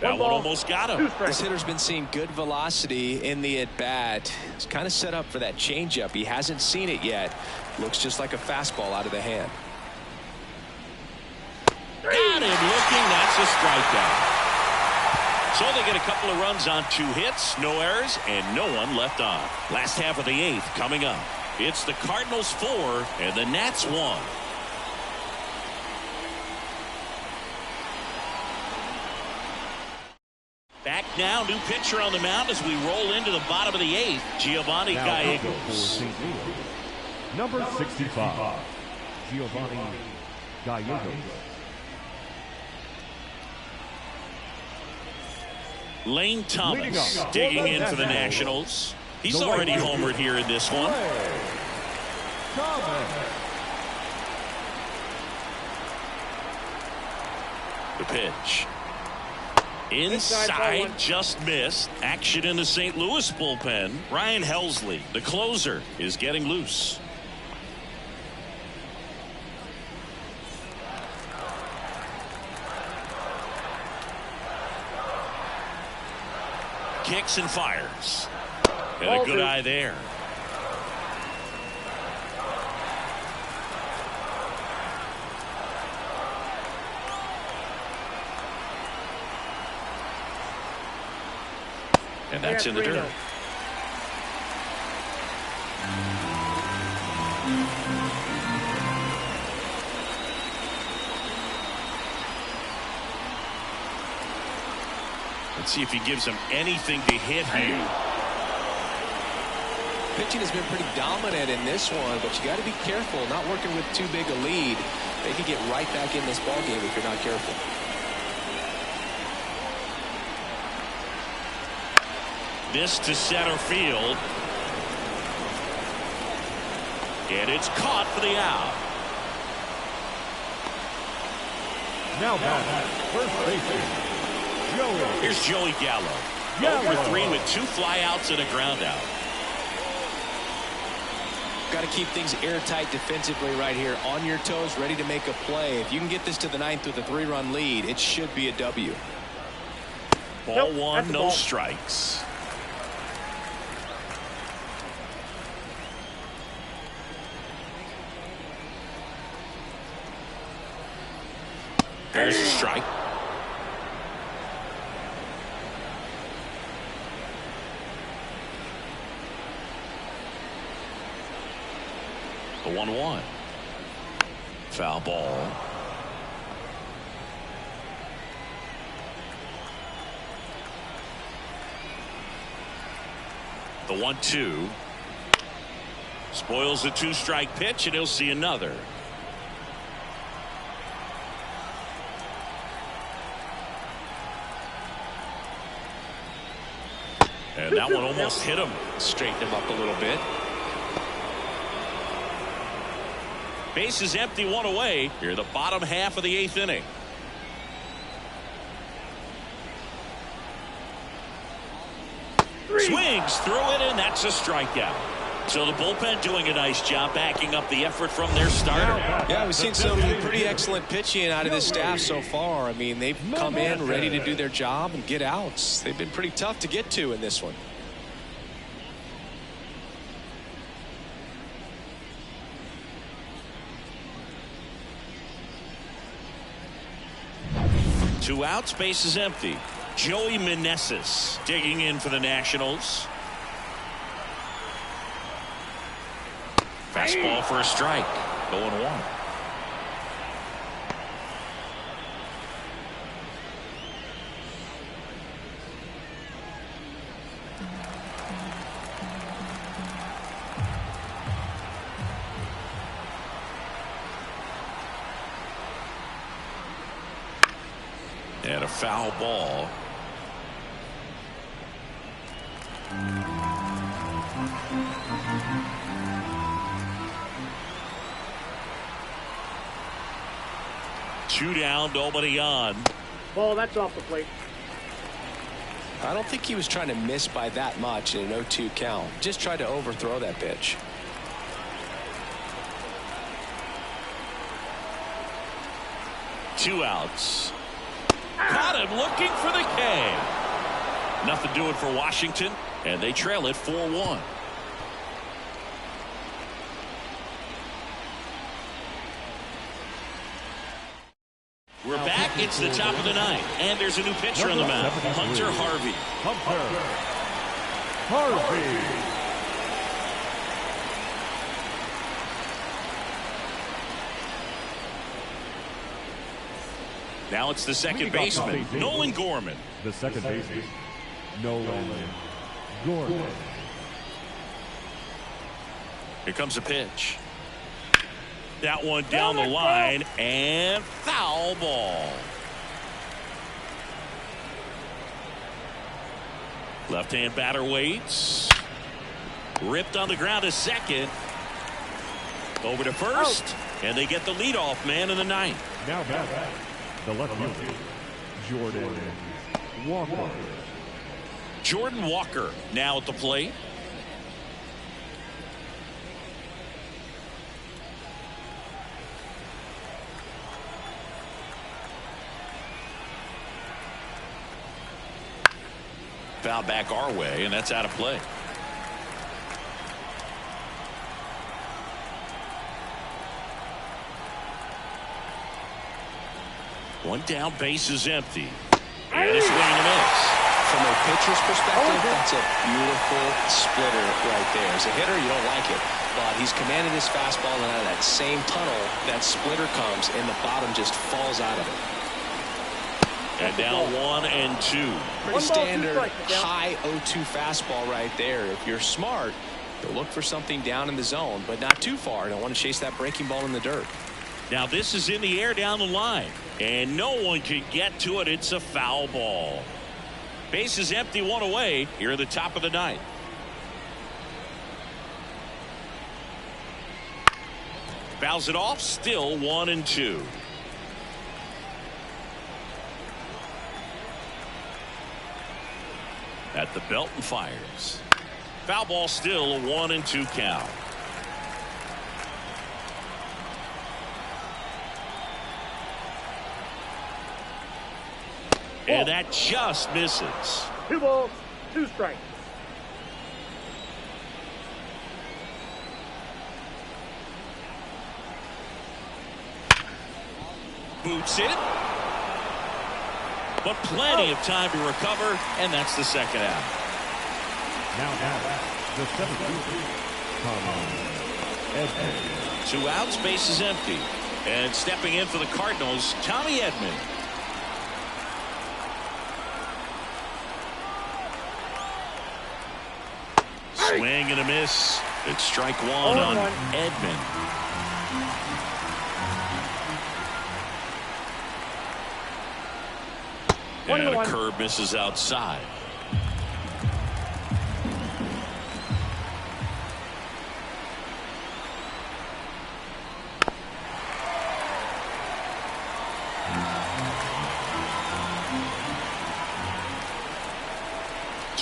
That one almost got him. This hitter's been seeing good velocity in the at-bat. He's kind of set up for that changeup. He hasn't seen it yet. Looks just like a fastball out of the hand. Got him looking. That's a strikeout. So they get a couple of runs on 2 hits, no errors, and no one left on. Last half of the 8th coming up. It's the Cardinals 4 and the Nats 1. Back now, new pitcher on the mound as we roll into the bottom of the 8th. Giovanni Gallegos. Number 65, Giovanni Gallegos. Lane Thomas digging in for the Nationals. He's already homered here in this one. The pitch. Inside, just missed. Action in the St. Louis bullpen. Ryan Helsley, the closer, is getting loose. Kicks and fires. And a good eye there. And that's in the dirt. Let's see if he gives him anything to hit here. Pitching has been pretty dominant in this one, but you got to be careful not working with too big a lead. They could get right back in this ballgame if you're not careful. This to center field. And it's caught for the out. Now back, first baseman, Joey. Here's Joey Gallo. Over 3 with 2 flyouts and a ground out. Got to keep things airtight defensively right here. On your toes, ready to make a play. If you can get this to the 9th with a 3-run lead, it should be a W. Ball 1, no strikes. There's a strike. The 1-1. Foul ball. The 1-2. Spoils the 2-strike pitch, and he'll see another. And that one almost hit him. Straighten him up a little bit. Bases empty, one away. Here, the bottom half of the 8th inning. Swings through it, and that's a strikeout. So the bullpen doing a nice job backing up the effort from their starter. Yeah, we've seen some pretty excellent pitching out of this staff so far. I mean, they've come in ready to do their job and get outs. They've been pretty tough to get to in this one. Two outs, bases empty. Joey Meneses digging in for the Nationals. Fastball for a strike. 0-1. And a foul ball. Two down, nobody on. Ball, that's off the plate. I don't think he was trying to miss by that much in an 0-2 count. Just tried to overthrow that pitch. Two outs. Caught him looking for the K. Nothing doing for Washington, and they trail it 4-1. We're back. It's the top of the ninth, and there's a new pitcher on the mound, Hunter Harvey. Now it's the second baseman, Nolan Gorman. The second baseman, Nolan Gorman. Here comes a pitch. That one down the line, and foul ball. Left-hand batter waits. Ripped on the ground to second. Over to first, and they get the leadoff man in the ninth. Now back, the left fielder, Jordan Walker. Jordan Walker now at the plate. Foul back our way, and that's out of play. One down, base is empty. And a swing and a miss. From a pitcher's perspective, that's a beautiful splitter right there. As a hitter, you don't like it, but he's commanded his fastball, and out of that same tunnel, that splitter comes, and the bottom just falls out of it. And now 1-2. Pretty standard high 0-2 fastball right there. If you're smart, you'll look for something down in the zone, but not too far. Don't want to chase that breaking ball in the dirt. Now this is in the air down the line, and no one can get to it. It's a foul ball. Base is empty, one away. Here at the top of the ninth. Fouls it off, still 1-2. At the belt and fires. Foul ball, still a 1-2 count. And that just misses. 2 balls, 2 strikes. Boots it. But plenty of time to recover, and that's the second out. Now the seventh baseman, 2 outs, base is empty. And stepping in for the Cardinals, Tommy Edman. Swing and a miss. It's strike one on Edman. And a curve misses outside.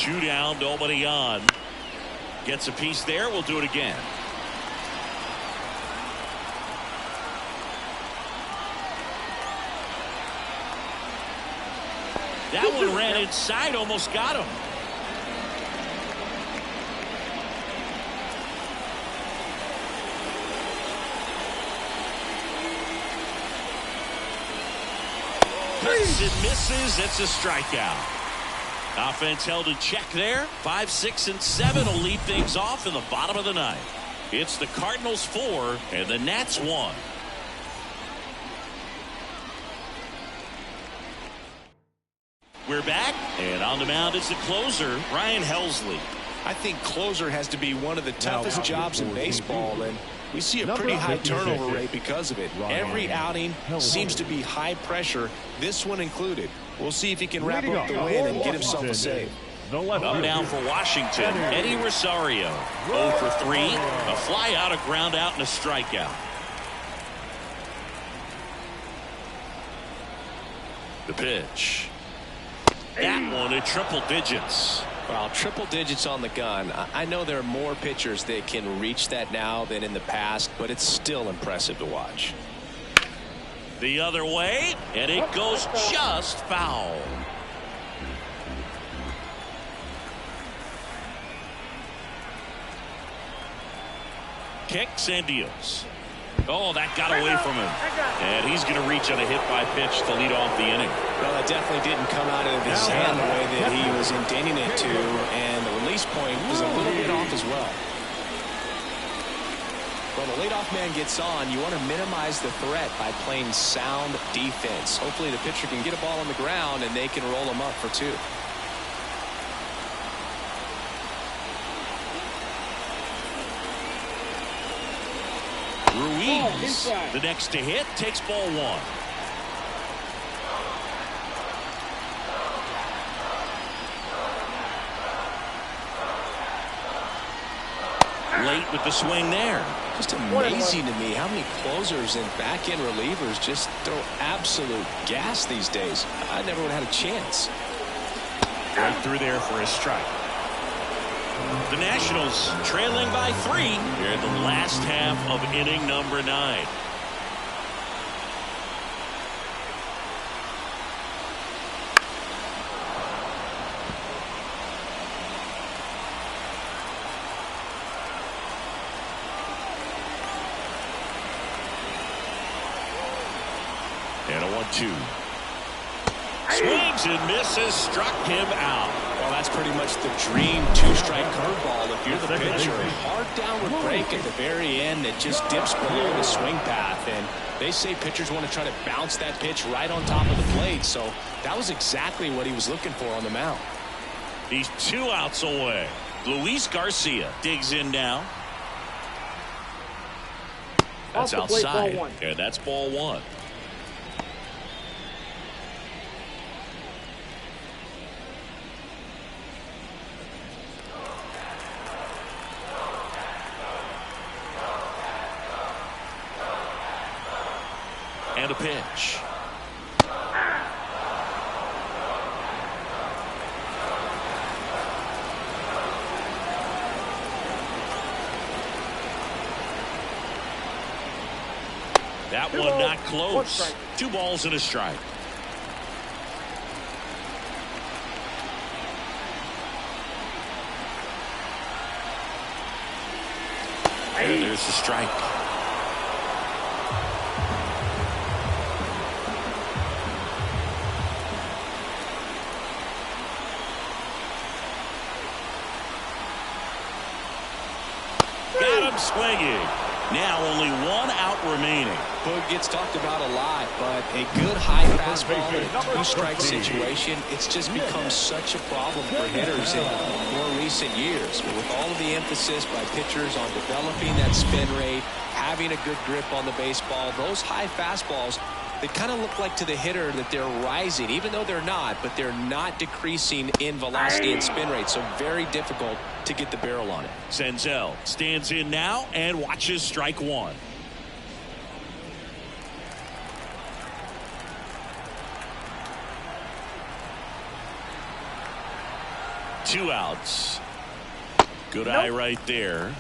2 down, nobody on. Gets a piece there. We'll do it again. That one ran inside, almost got him. Hits and misses. It's a strikeout. Offense held in check there. 5, 6, and 7 will lead things off in the bottom of the ninth. It's the Cardinals 4 and the Nats 1. We're back, and on the mound is the closer, Ryan Helsley. I think closer has to be one of the toughest jobs in baseball, and we see a pretty high turnover rate because of it. Every outing seems to be high pressure, this one included. We'll see if he can wrap up the win and get himself a save. Up now for Washington, Eddie Rosario. 0 for 3, a fly out, a ground out, and a strikeout. The pitch. That one at triple digits. Well, triple digits on the gun. I know there are more pitchers that can reach that now than in the past, but it's still impressive to watch. The other way, and it goes just foul. Kicks and deals. Oh, that got away from him. And he's going to reach on a hit-by pitch to lead off the inning. Well, it definitely didn't come out of his hand the way that he was intending it to, and the release point was a little bit off as well. When the leadoff man gets on, you want to minimize the threat by playing sound defense. Hopefully the pitcher can get a ball on the ground and they can roll him up for 2. Ruiz, the next to hit, takes ball 1. Late with the swing there. Just amazing to me how many closers and back-end relievers just throw absolute gas these days. I never would have had a chance. Right through there for a strike. The Nationals trailing by 3 here in the last half of inning number 9. And a 1-2. Swings and misses, struck him out. Well, that's pretty much the dream 2-strike curveball if you're the pitcher. Hard downward break at the very end that just dips below the swing path. And they say pitchers want to try to bounce that pitch right on top of the plate. So that was exactly what he was looking for on the mound. He's 2 outs away. Luis Garcia digs in now. That's outside. And that's ball 1. And a pitch. That one not close. 2 balls and a strike. And there's the strike. Got him swinging. Now only 1 out remaining. Boog gets talked about a lot, but a good high fastball in a 2-strike situation, it's just become such a problem for hitters in more recent years. With all of the emphasis by pitchers on developing that spin rate, having a good grip on the baseball, those high fastballs, they kind of look like to the hitter that they're rising, even though they're not, but they're not decreasing in velocity and spin rate, so very difficult to get the barrel on it. Senzel stands in now and watches strike 1. 2 outs. Good eye right there.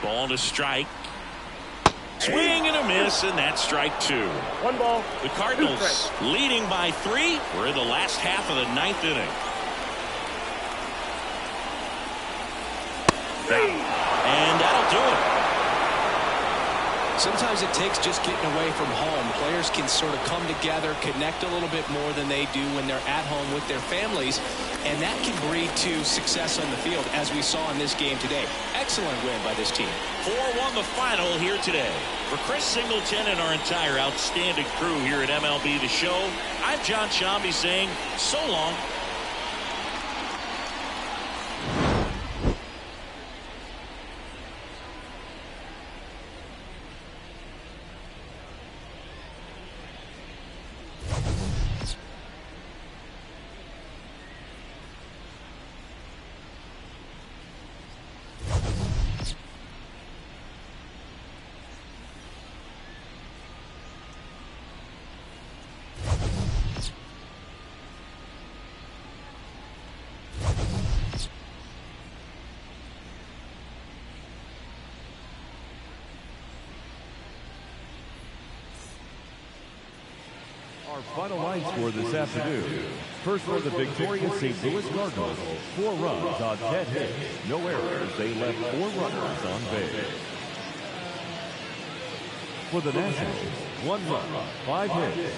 Ball to strike. Swing and a miss, and that's strike 2. 1 ball. The Cardinals leading by 3. We're in the last half of the 9th inning. And that'll do it. Sometimes it takes just getting away from home. Players can sort of come together, connect a little bit more than they do when they're at home with their families, and that can breed to success on the field, as we saw in this game today. Excellent win by this team. 4-1 the final here today. For Chris Singleton and our entire outstanding crew here at MLB The Show, I'm John Shambi saying so long. Our final line score this afternoon. First for the victorious St. Louis Cardinals, 4 runs on 10 hits, no errors. They left 4 runners on base. For the Nationals, 1 run, 5 hits.